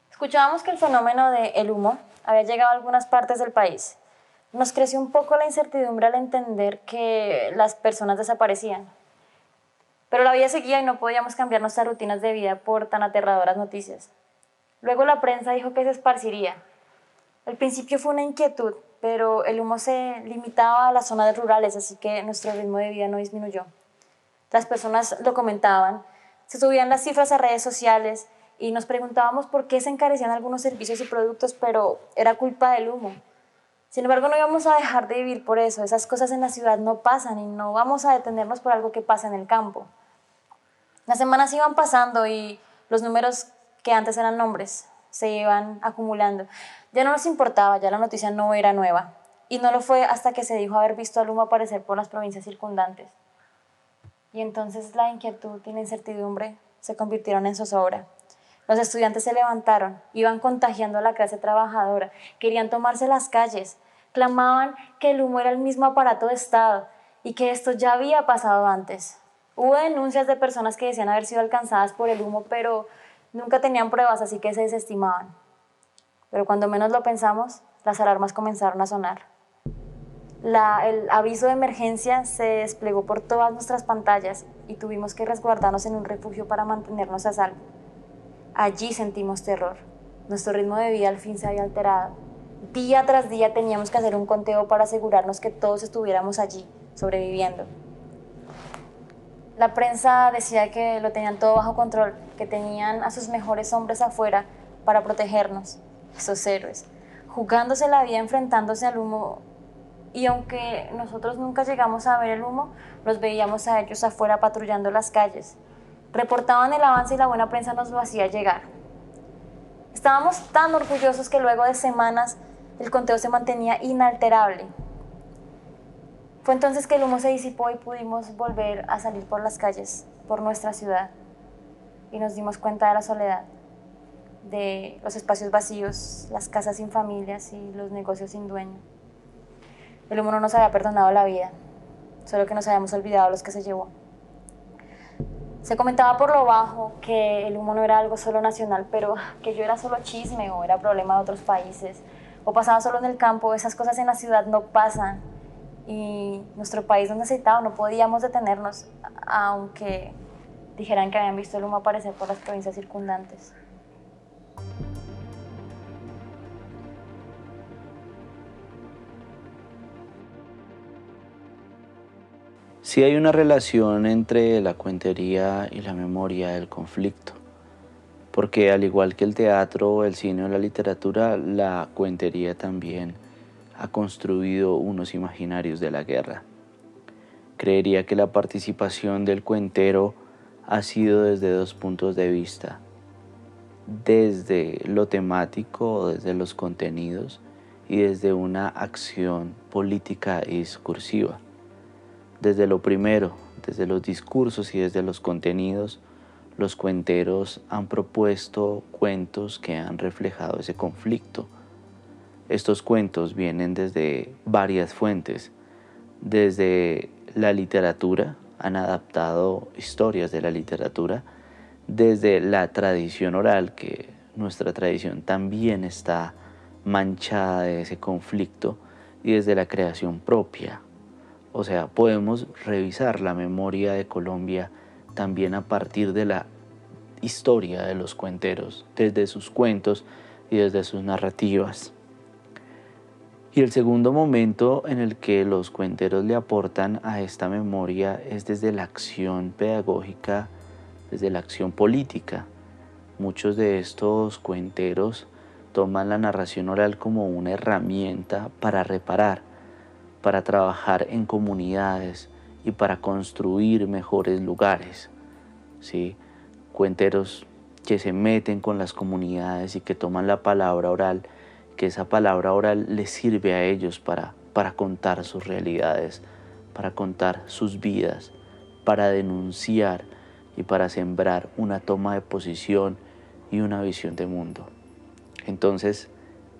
Escuchábamos que el fenómeno del humo había llegado a algunas partes del país. Nos creció un poco la incertidumbre al entender que las personas desaparecían. Pero la vida seguía y no podíamos cambiar nuestras rutinas de vida por tan aterradoras noticias. Luego la prensa dijo que se esparciría. Al principio fue una inquietud, pero el humo se limitaba a las zonas rurales, así que nuestro ritmo de vida no disminuyó. Las personas lo comentaban, se subían las cifras a redes sociales y nos preguntábamos por qué se encarecían algunos servicios y productos, pero era culpa del humo. Sin embargo, no íbamos a dejar de vivir por eso. Esas cosas en la ciudad no pasan y no vamos a detenernos por algo que pasa en el campo. Las semanas iban pasando y los números que antes eran nombres se iban acumulando. Ya no nos importaba, ya la noticia no era nueva. Y no lo fue hasta que se dijo haber visto al humo aparecer por las provincias circundantes. Y entonces la inquietud y la incertidumbre se convirtieron en zozobra. Los estudiantes se levantaron, iban contagiando a la clase trabajadora, querían tomarse las calles, clamaban que el humo era el mismo aparato de Estado y que esto ya había pasado antes. Hubo denuncias de personas que decían haber sido alcanzadas por el humo, pero nunca tenían pruebas, así que se desestimaban. Pero cuando menos lo pensamos, las alarmas comenzaron a sonar. El aviso de emergencia se desplegó por todas nuestras pantallas y tuvimos que resguardarnos en un refugio para mantenernos a salvo. Allí sentimos terror. Nuestro ritmo de vida al fin se había alterado. Día tras día teníamos que hacer un conteo para asegurarnos que todos estuviéramos allí, sobreviviendo. La prensa decía que lo tenían todo bajo control, que tenían a sus mejores hombres afuera para protegernos, esos héroes, jugándose la vida enfrentándose al humo. Y aunque nosotros nunca llegamos a ver el humo, los veíamos a ellos afuera patrullando las calles. Reportaban el avance y la buena prensa nos lo hacía llegar. Estábamos tan orgullosos que luego de semanas el conteo se mantenía inalterable. Fue entonces que el humo se disipó y pudimos volver a salir por las calles, por nuestra ciudad. Y nos dimos cuenta de la soledad, de los espacios vacíos, las casas sin familias y los negocios sin dueño. El humo no nos había perdonado la vida, solo que nos habíamos olvidado los que se llevó. Se comentaba por lo bajo que el humo no era algo solo nacional, pero que yo era solo chisme o era problema de otros países, o pasaba solo en el campo. Esas cosas en la ciudad no pasan y nuestro país nos necesitaba, no podíamos detenernos, aunque dijeran que habían visto el humo aparecer por las provincias circundantes. Sí hay una relación entre la cuentería y la memoria del conflicto, porque al igual que el teatro, el cine o la literatura, la cuentería también ha construido unos imaginarios de la guerra. Creería que la participación del cuentero ha sido desde dos puntos de vista, desde lo temático, desde los contenidos y desde una acción política y discursiva. Desde lo primero, desde los discursos y desde los contenidos, los cuenteros han propuesto cuentos que han reflejado ese conflicto. Estos cuentos vienen desde varias fuentes. Desde la literatura, han adaptado historias de la literatura, desde la tradición oral, que nuestra tradición también está manchada de ese conflicto, y desde la creación propia. O sea, podemos revisar la memoria de Colombia también a partir de la historia de los cuenteros, desde sus cuentos y desde sus narrativas. Y el segundo momento en el que los cuenteros le aportan a esta memoria es desde la acción pedagógica, desde la acción política. Muchos de estos cuenteros toman la narración oral como una herramienta para reparar, para trabajar en comunidades y para construir mejores lugares, ¿sí? Cuenteros que se meten con las comunidades y que toman la palabra oral, que esa palabra oral les sirve a ellos para contar sus realidades, para contar sus vidas, para denunciar y para sembrar una toma de posición y una visión de mundo. Entonces,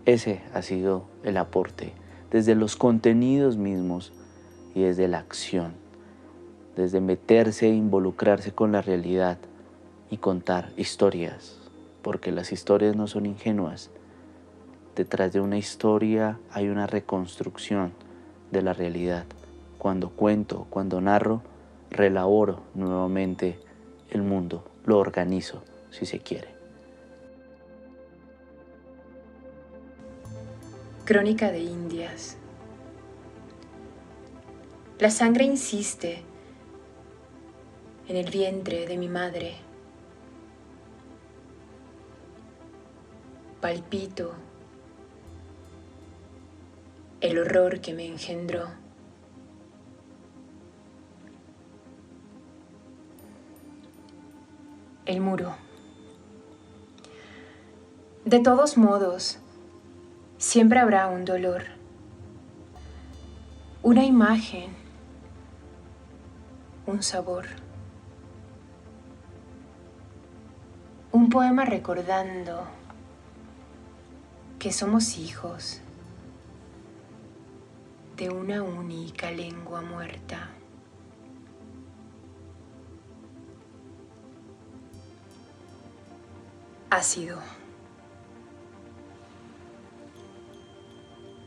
ese ha sido el aporte desde los contenidos mismos y desde la acción, desde meterse e involucrarse con la realidad y contar historias, porque las historias no son ingenuas. Detrás de una historia hay una reconstrucción de la realidad. Cuando cuento, cuando narro, relaboro nuevamente el mundo, lo organizo, si se quiere. Crónica de Indias. La sangre insiste en el vientre de mi madre. Palpito el horror que me engendró. El muro. De todos modos, siempre habrá un dolor, una imagen, un sabor, un poema recordando que somos hijos de una única lengua muerta. Ácido.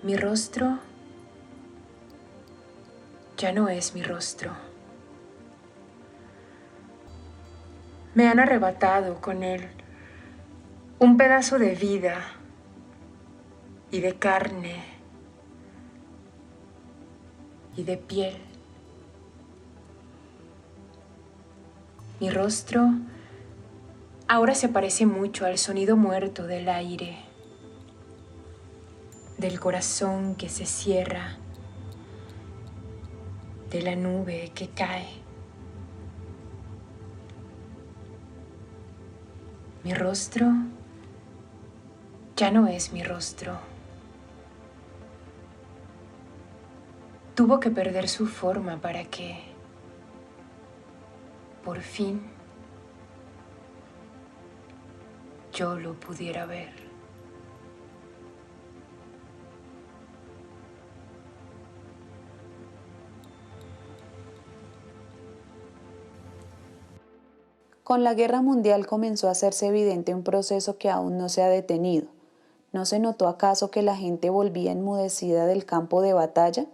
Mi rostro ya no es mi rostro. Me han arrebatado con él un pedazo de vida y de carne y de piel. Mi rostro ahora se parece mucho al sonido muerto del aire, del corazón que se cierra, de la nube que cae. Mi rostro ya no es mi rostro. Tuvo que perder su forma para que, por fin, yo lo pudiera ver. Con la Guerra Mundial comenzó a hacerse evidente un proceso que aún no se ha detenido. ¿No se notó acaso que la gente volvía enmudecida del campo de batalla?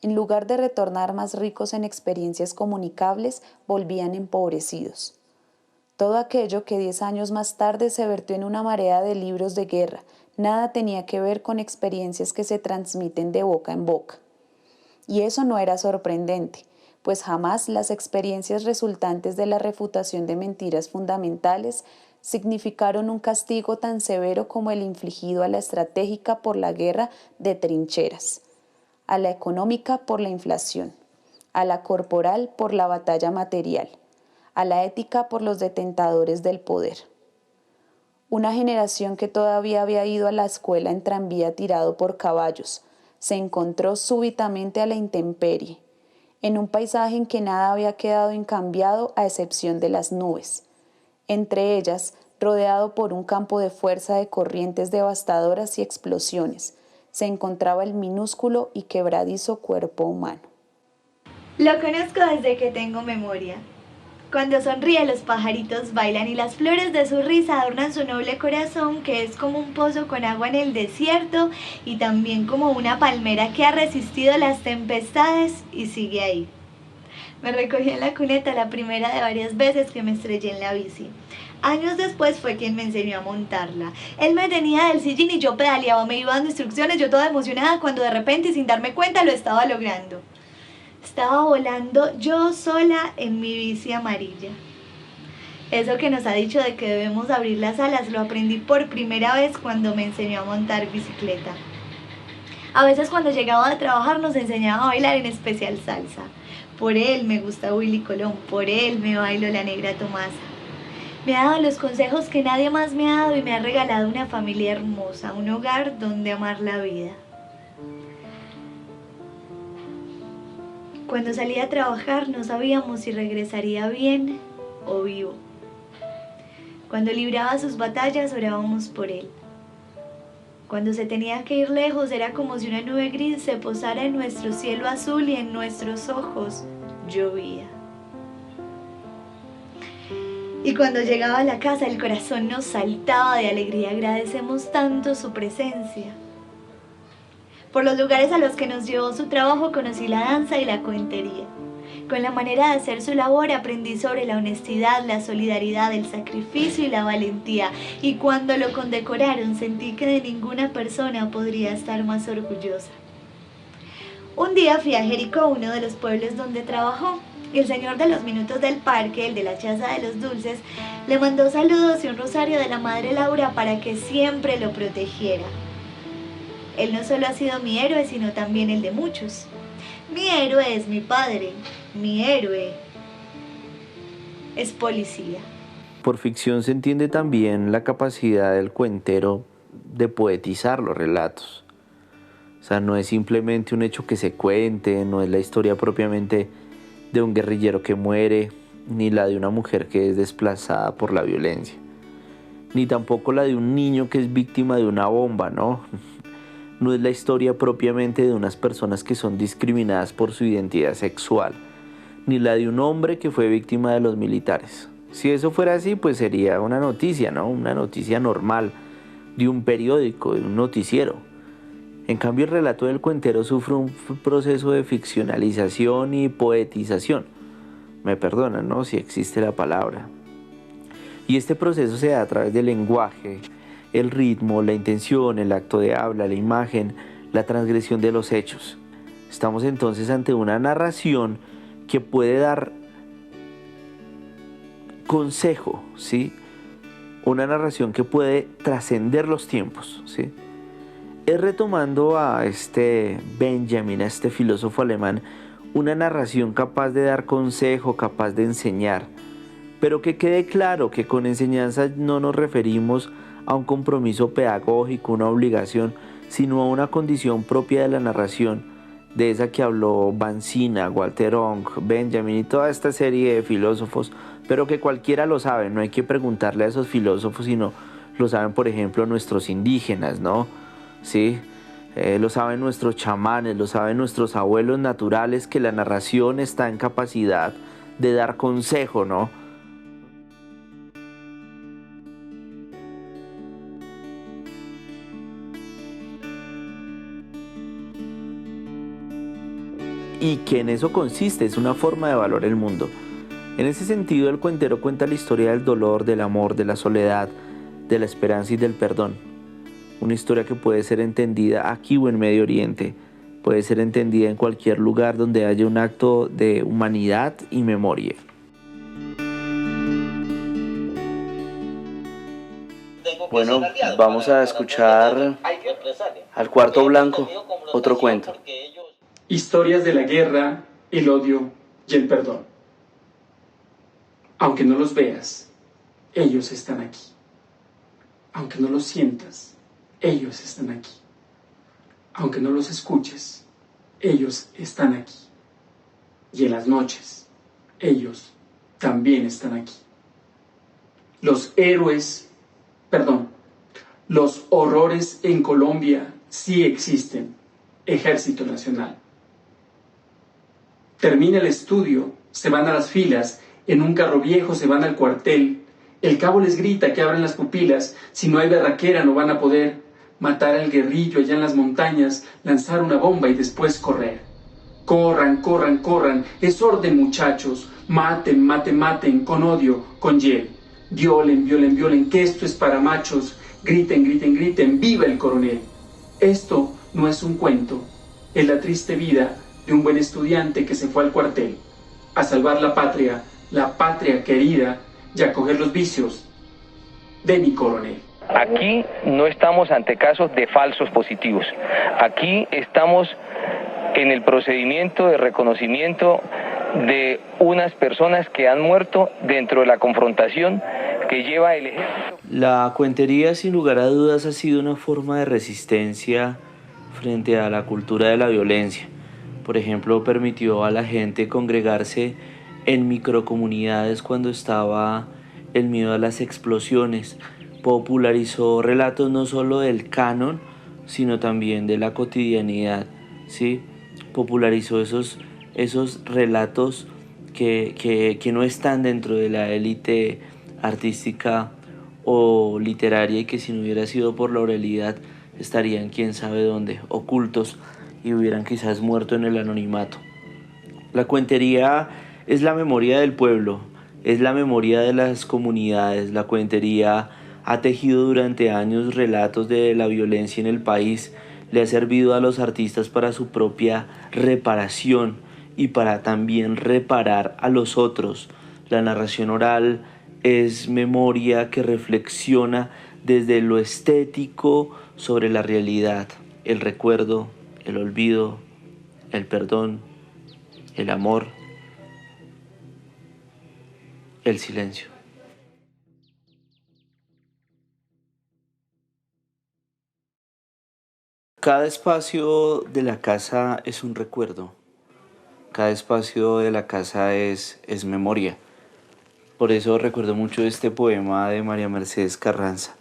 En lugar de retornar más ricos en experiencias comunicables, volvían empobrecidos. Todo aquello que 10 años más tarde se vertió en una marea de libros de guerra, nada tenía que ver con experiencias que se transmiten de boca en boca. Y eso no era sorprendente, pues jamás las experiencias resultantes de la refutación de mentiras fundamentales significaron un castigo tan severo como el infligido a la estratégica por la guerra de trincheras, a la económica por la inflación, a la corporal por la batalla material, a la ética por los detentadores del poder. Una generación que todavía había ido a la escuela en tranvía tirado por caballos, se encontró súbitamente a la intemperie, en un paisaje en que nada había quedado incambiado a excepción de las nubes. Entre ellas, rodeado por un campo de fuerza de corrientes devastadoras y explosiones, se encontraba el minúsculo y quebradizo cuerpo humano. Lo conozco desde que tengo memoria. Cuando sonríe, los pajaritos bailan y las flores de su risa adornan su noble corazón, que es como un pozo con agua en el desierto y también como una palmera que ha resistido las tempestades y sigue ahí. Me recogí en la cuneta la primera de varias veces que me estrellé en la bici. Años después fue quien me enseñó a montarla. Él me tenía del sillín y yo pedaleaba, me iba dando instrucciones, yo toda emocionada, cuando de repente y sin darme cuenta lo estaba logrando. Estaba volando yo sola en mi bici amarilla. Eso que nos ha dicho de que debemos abrir las alas lo aprendí por primera vez cuando me enseñó a montar bicicleta. A veces cuando llegaba a trabajar nos enseñaba a bailar, en especial salsa. Por él me gusta Willy Colón, por él me bailo la Negra Tomasa. Me ha dado los consejos que nadie más me ha dado y me ha regalado una familia hermosa, un hogar donde amar la vida. Cuando salía a trabajar no sabíamos si regresaría bien o vivo. Cuando libraba sus batallas orábamos por él. Cuando se tenía que ir lejos era como si una nube gris se posara en nuestro cielo azul y en nuestros ojos llovía. Y cuando llegaba a la casa el corazón nos saltaba de alegría, agradecemos tanto su presencia. Por los lugares a los que nos llevó su trabajo conocí la danza y la cuentería. Con la manera de hacer su labor aprendí sobre la honestidad, la solidaridad, el sacrificio y la valentía. Y cuando lo condecoraron sentí que de ninguna persona podría estar más orgullosa. Un día fui a Jericó, uno de los pueblos donde trabajó. Y el señor de los minutos del parque, el de la chaza de los dulces, le mandó saludos y un rosario de la madre Laura para que siempre lo protegiera. Él no solo ha sido mi héroe, sino también el de muchos. Mi héroe es mi padre, mi héroe es policía. Por ficción se entiende también la capacidad del cuentero de poetizar los relatos. O sea, no es simplemente un hecho que se cuente, no es la historia propiamente de un guerrillero que muere, ni la de una mujer que es desplazada por la violencia, ni tampoco la de un niño que es víctima de una bomba, ¿no? No es la historia propiamente de unas personas que son discriminadas por su identidad sexual, ni la de un hombre que fue víctima de los militares. Si eso fuera así, pues sería una noticia, ¿no? Una noticia normal de un periódico, de un noticiero. En cambio, el relato del cuentero sufre un proceso de ficcionalización y poetización. Me perdonan, ¿no? Si existe la palabra. Y este proceso se da a través del lenguaje, el ritmo, la intención, el acto de habla, la imagen, la transgresión de los hechos. Estamos entonces ante una narración que puede dar consejo, ¿sí? Una narración que puede trascender los tiempos, ¿sí? Es retomando a Benjamin, a este filósofo alemán, una narración capaz de dar consejo, capaz de enseñar, pero que quede claro que con enseñanza no nos referimos a un compromiso pedagógico, una obligación, sino a una condición propia de la narración, de esa que habló Banzina, Walter Ong, Benjamin y toda esta serie de filósofos, pero que cualquiera lo sabe, no hay que preguntarle a esos filósofos, sino lo saben, por ejemplo, nuestros indígenas, ¿no? Sí, lo saben nuestros chamanes, lo saben nuestros abuelos naturales, que la narración está en capacidad de dar consejo, ¿no? Y que en eso consiste, es una forma de valorar el mundo. En ese sentido, el cuentero cuenta la historia del dolor, del amor, de la soledad, de la esperanza y del perdón. Una historia que puede ser entendida aquí o en Medio Oriente, puede ser entendida en cualquier lugar donde haya un acto de humanidad y memoria. Bueno, vamos a escuchar al Cuarto Blanco, otro cuento. Historias de la guerra, el odio y el perdón. Aunque no los veas, ellos están aquí. Aunque no los sientas, ellos están aquí. Aunque no los escuches, ellos están aquí. Y en las noches, ellos también están aquí. Los horrores en Colombia sí existen. Ejército Nacional. Termina el estudio, se van a las filas, en un carro viejo se van al cuartel. El cabo les grita que abran las pupilas, si no hay berraquera no van a poder. Matar al guerrillo allá en las montañas, lanzar una bomba y después correr. Corran, corran, corran, es orden muchachos, maten, maten, maten, con odio, con hiel. Violen, violen, violen, que esto es para machos, griten, griten, griten, ¡viva el coronel! Esto no es un cuento, es la triste vida de un buen estudiante que se fue al cuartel, a salvar la patria querida, y a coger los vicios de mi coronel. Aquí no estamos ante casos de falsos positivos. Aquí estamos en el procedimiento de reconocimiento de unas personas que han muerto dentro de la confrontación que lleva el ejército. La cuentería, sin lugar a dudas, ha sido una forma de resistencia frente a la cultura de la violencia. Por ejemplo, permitió a la gente congregarse en microcomunidades cuando estaba el miedo a las explosiones. Popularizó relatos no solo del canon, sino también de la cotidianidad, ¿sí? Popularizó esos relatos que no están dentro de la élite artística o literaria y que si no hubiera sido por la oralidad estarían quién sabe dónde, ocultos, y hubieran quizás muerto en el anonimato. La cuentería es la memoria del pueblo, es la memoria de las comunidades. La cuentería ha tejido durante años relatos de la violencia en el país, le ha servido a los artistas para su propia reparación y para también reparar a los otros. La narración oral es memoria que reflexiona desde lo estético sobre la realidad, el recuerdo, el olvido, el perdón, el amor, el silencio. Cada espacio de la casa es un recuerdo, cada espacio de la casa es memoria. Por eso recuerdo mucho este poema de María Mercedes Carranza.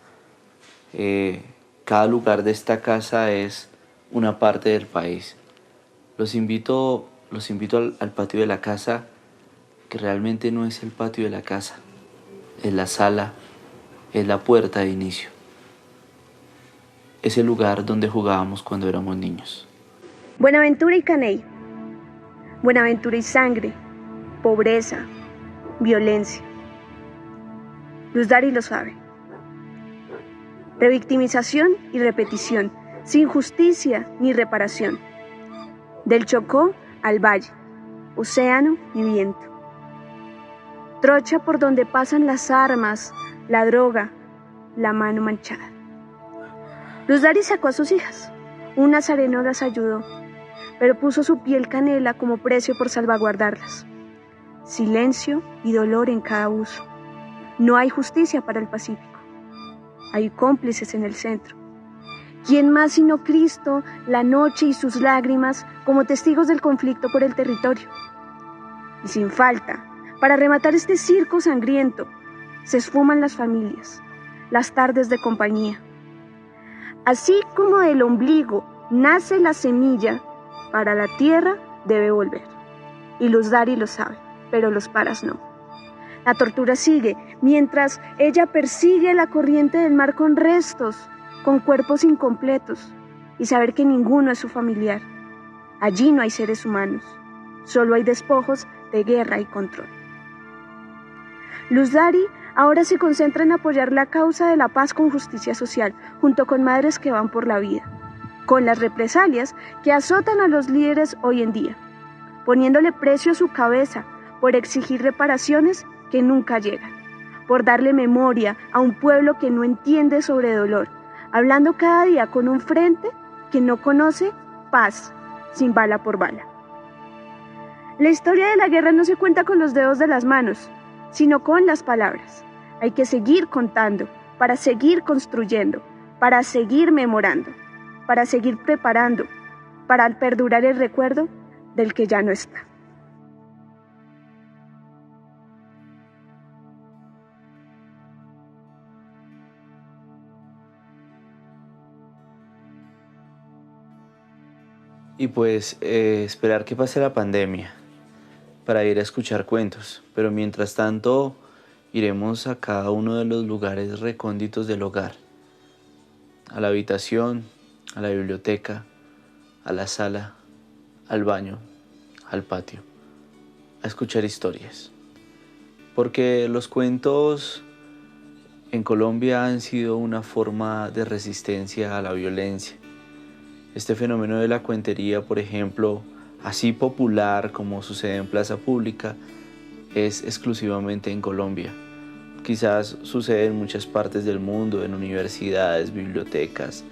Cada lugar de esta casa es una parte del país. Los invito al patio de la casa, que realmente no es el patio de la casa, es la sala, es la puerta de inicio. Es el lugar donde jugábamos cuando éramos niños. Buenaventura y Caney. Buenaventura y sangre, pobreza, violencia. Luz Dari lo sabe. Revictimización y repetición, sin justicia ni reparación. Del Chocó al Valle, océano y viento. Trocha por donde pasan las armas, la droga, la mano manchada. Luz Dari sacó a sus hijas, un nazareno las ayudó, pero puso su piel canela como precio por salvaguardarlas. Silencio y dolor en cada uso. No hay justicia para el Pacífico. Hay cómplices en el centro. ¿Quién más sino Cristo, la noche y sus lágrimas como testigos del conflicto por el territorio? Y sin falta, para rematar este circo sangriento, se esfuman las familias, las tardes de compañía. Así como del ombligo nace la semilla, para la tierra debe volver. Y Luz Dari lo sabe, pero los paras no. La tortura sigue, mientras ella persigue la corriente del mar con restos, con cuerpos incompletos, y saber que ninguno es su familiar. Allí no hay seres humanos, solo hay despojos de guerra y control. Luz Dari ahora se concentra en apoyar la causa de la paz con justicia social, junto con madres que van por la vida. con las represalias que azotan a los líderes hoy en día, poniéndole precio a su cabeza por exigir reparaciones que nunca llegan, por darle memoria a un pueblo que no entiende sobre dolor, hablando cada día con un frente que no conoce paz sin bala por bala. La historia de la guerra no se cuenta con los dedos de las manos, sino con las palabras. Hay que seguir contando, para seguir construyendo, para seguir memorando, para seguir preparando, para perdurar el recuerdo del que ya no está. Y pues esperar que pase la pandemia para ir a escuchar cuentos, pero mientras tanto iremos a cada uno de los lugares recónditos del hogar, a la habitación, a la biblioteca, a la sala, al baño, al patio, a escuchar historias. Porque los cuentos en Colombia han sido una forma de resistencia a la violencia. Este fenómeno de la cuentería, por ejemplo, así popular como sucede en plaza pública, es exclusivamente en Colombia. Quizás sucede en muchas partes del mundo, en universidades, bibliotecas,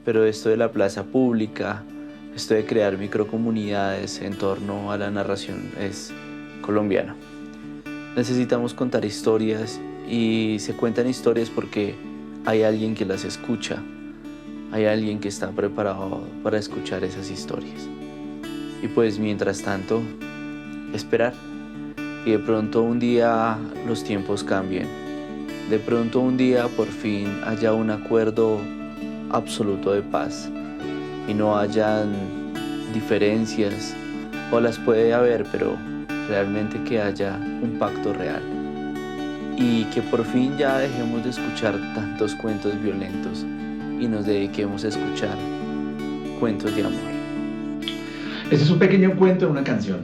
pero esto de la plaza pública, esto de crear microcomunidades en torno a la narración es colombiano. Necesitamos contar historias y se cuentan historias porque hay alguien que las escucha, hay alguien que está preparado para escuchar esas historias. Y pues mientras tanto, esperar. Y de pronto un día los tiempos cambien. De pronto un día por fin haya un acuerdo absoluto de paz y no hayan diferencias, o las puede haber, pero realmente que haya un pacto real. Y que por fin ya dejemos de escuchar tantos cuentos violentos y nos dediquemos a escuchar cuentos de amor. Este es un pequeño cuento en una canción.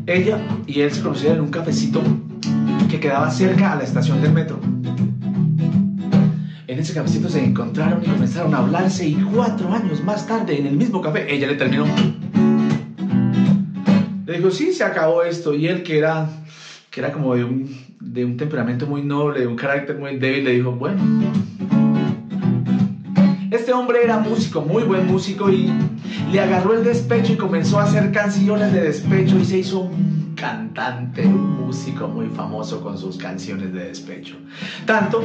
Ella y él se conocieron en un cafecito que quedaba cerca a la estación del metro. En ese cafecito se encontraron y comenzaron a hablarse, y 4 años más tarde, en el mismo café, ella le terminó. Le dijo, sí, se acabó esto. Y él, que era como de un temperamento muy noble, de un carácter muy débil, le dijo, bueno. Este hombre era músico, muy buen músico, y le agarró el despecho y comenzó a hacer canciones de despecho y se hizo un cantante, un músico muy famoso con sus canciones de despecho. Tanto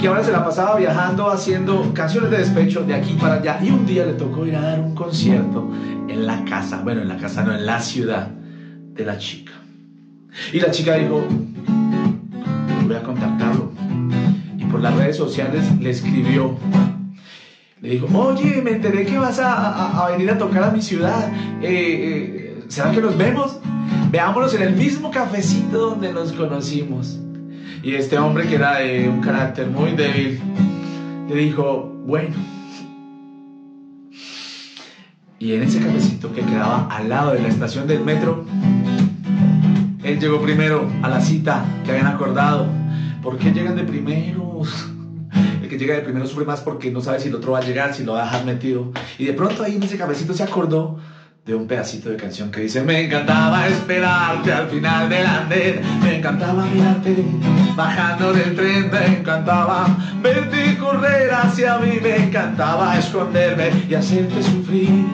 que ahora se la pasaba viajando haciendo canciones de despecho de aquí para allá, y un día le tocó ir a dar un concierto en la casa, bueno, en la casa no, en la ciudad de la chica. Y la chica dijo, voy a contactarlo. Y por las redes sociales le escribió. Le dijo, oye, me enteré que vas a venir a tocar a mi ciudad. ¿Será que nos vemos? Veámonos en el mismo cafecito donde nos conocimos. Y este hombre, que era de un carácter muy débil, le dijo, bueno. Y en ese cafecito que quedaba al lado de la estación del metro, él llegó primero a la cita que habían acordado. ¿Por qué llegan de primero? El que llega de primero sufre más porque no sabe si el otro va a llegar, si lo va a dejar metido. Y de pronto ahí en ese cafecito se acordó de un pedacito de canción que dice: me encantaba esperarte al final del andén, me encantaba mirarte bajando del tren, me encantaba verte correr hacia mí, me encantaba esconderme y hacerte sufrir.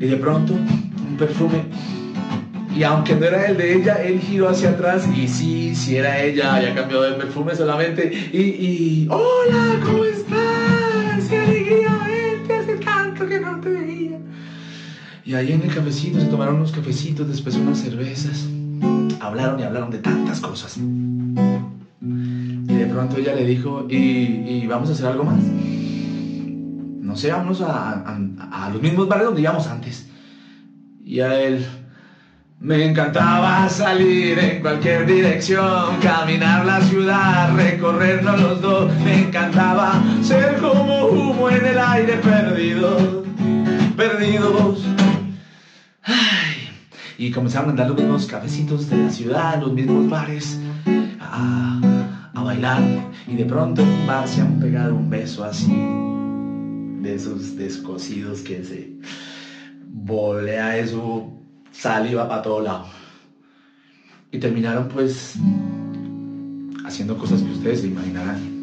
Y de pronto un perfume, y aunque no era el de ella, él giró hacia atrás y sí era ella, había cambiado de perfume solamente. Y hola, ¿cómo estás? ¡Qué alegría verte! Hace tanto que no te veía. Y ahí en el cafecito se tomaron unos cafecitos, después unas cervezas. Hablaron y hablaron de tantas cosas. Y de pronto ella le dijo, ¿y vamos a hacer algo más? No sé, vamos a los mismos bares donde íbamos antes. Y a él: me encantaba salir en cualquier dirección, caminar la ciudad, recorrernos los dos. Me encantaba ser como humo en el aire, perdidos. y comenzaron a andar los mismos cafecitos de la ciudad, los mismos bares, a bailar, y de pronto en un bar se han pegado un beso así, de esos descosidos que se volea eso, saliva para todo lado, y terminaron pues haciendo cosas que ustedes se imaginarán.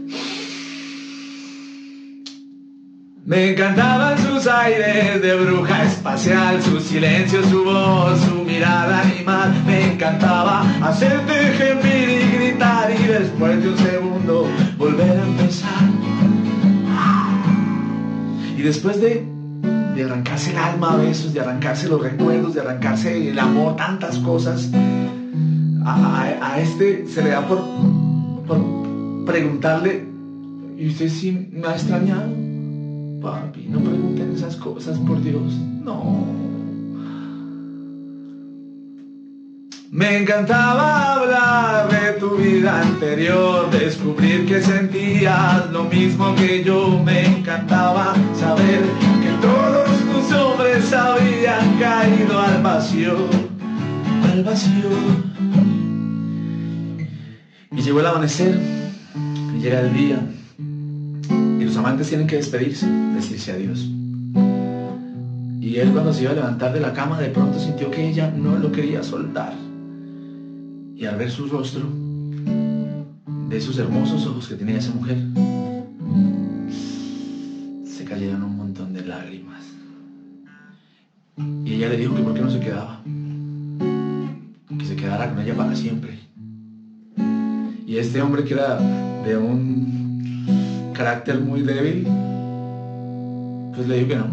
Me encantaban sus aires de bruja espacial, su silencio, su voz, su mirada animal. Me encantaba hacerte gemir y gritar y después de un segundo volver a empezar. Y después de arrancarse el alma a besos, de arrancarse los recuerdos, de arrancarse el amor, tantas cosas, a este se le da por preguntarle: ¿y usted sí me ha extrañado? Papi, no pregunten esas cosas, por Dios, no. Me encantaba hablar de tu vida anterior, descubrir que sentías lo mismo que yo. Me encantaba saber que todos tus hombres habían caído al vacío, al vacío. Y llegó el amanecer, y llega el día, y los amantes tienen que despedirse, decirse adiós. Y él, cuando se iba a levantar de la cama, de pronto sintió que ella no lo quería soltar. Y al ver su rostro, de esos hermosos ojos que tenía esa mujer, se cayeron un montón de lágrimas. Y ella le dijo que por qué no se quedaba, que se quedara con ella para siempre. Y este hombre, que era de un carácter muy débil, pues le dijo que no.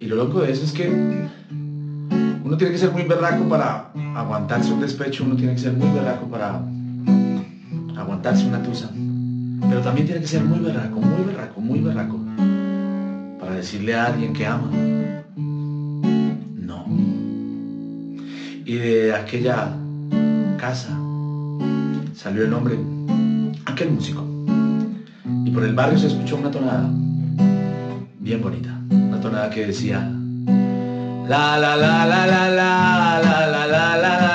Y lo loco de eso es que uno tiene que ser muy berraco para aguantarse un despecho, uno tiene que ser muy berraco para aguantarse una tusa, pero también tiene que ser muy berraco, muy berraco, muy berraco para decirle a alguien que ama no. Y de aquella casa salió el hombre, aquel músico, y por el barrio se escuchó una tonada bien bonita, una tonada que decía: la la la la la la la la la la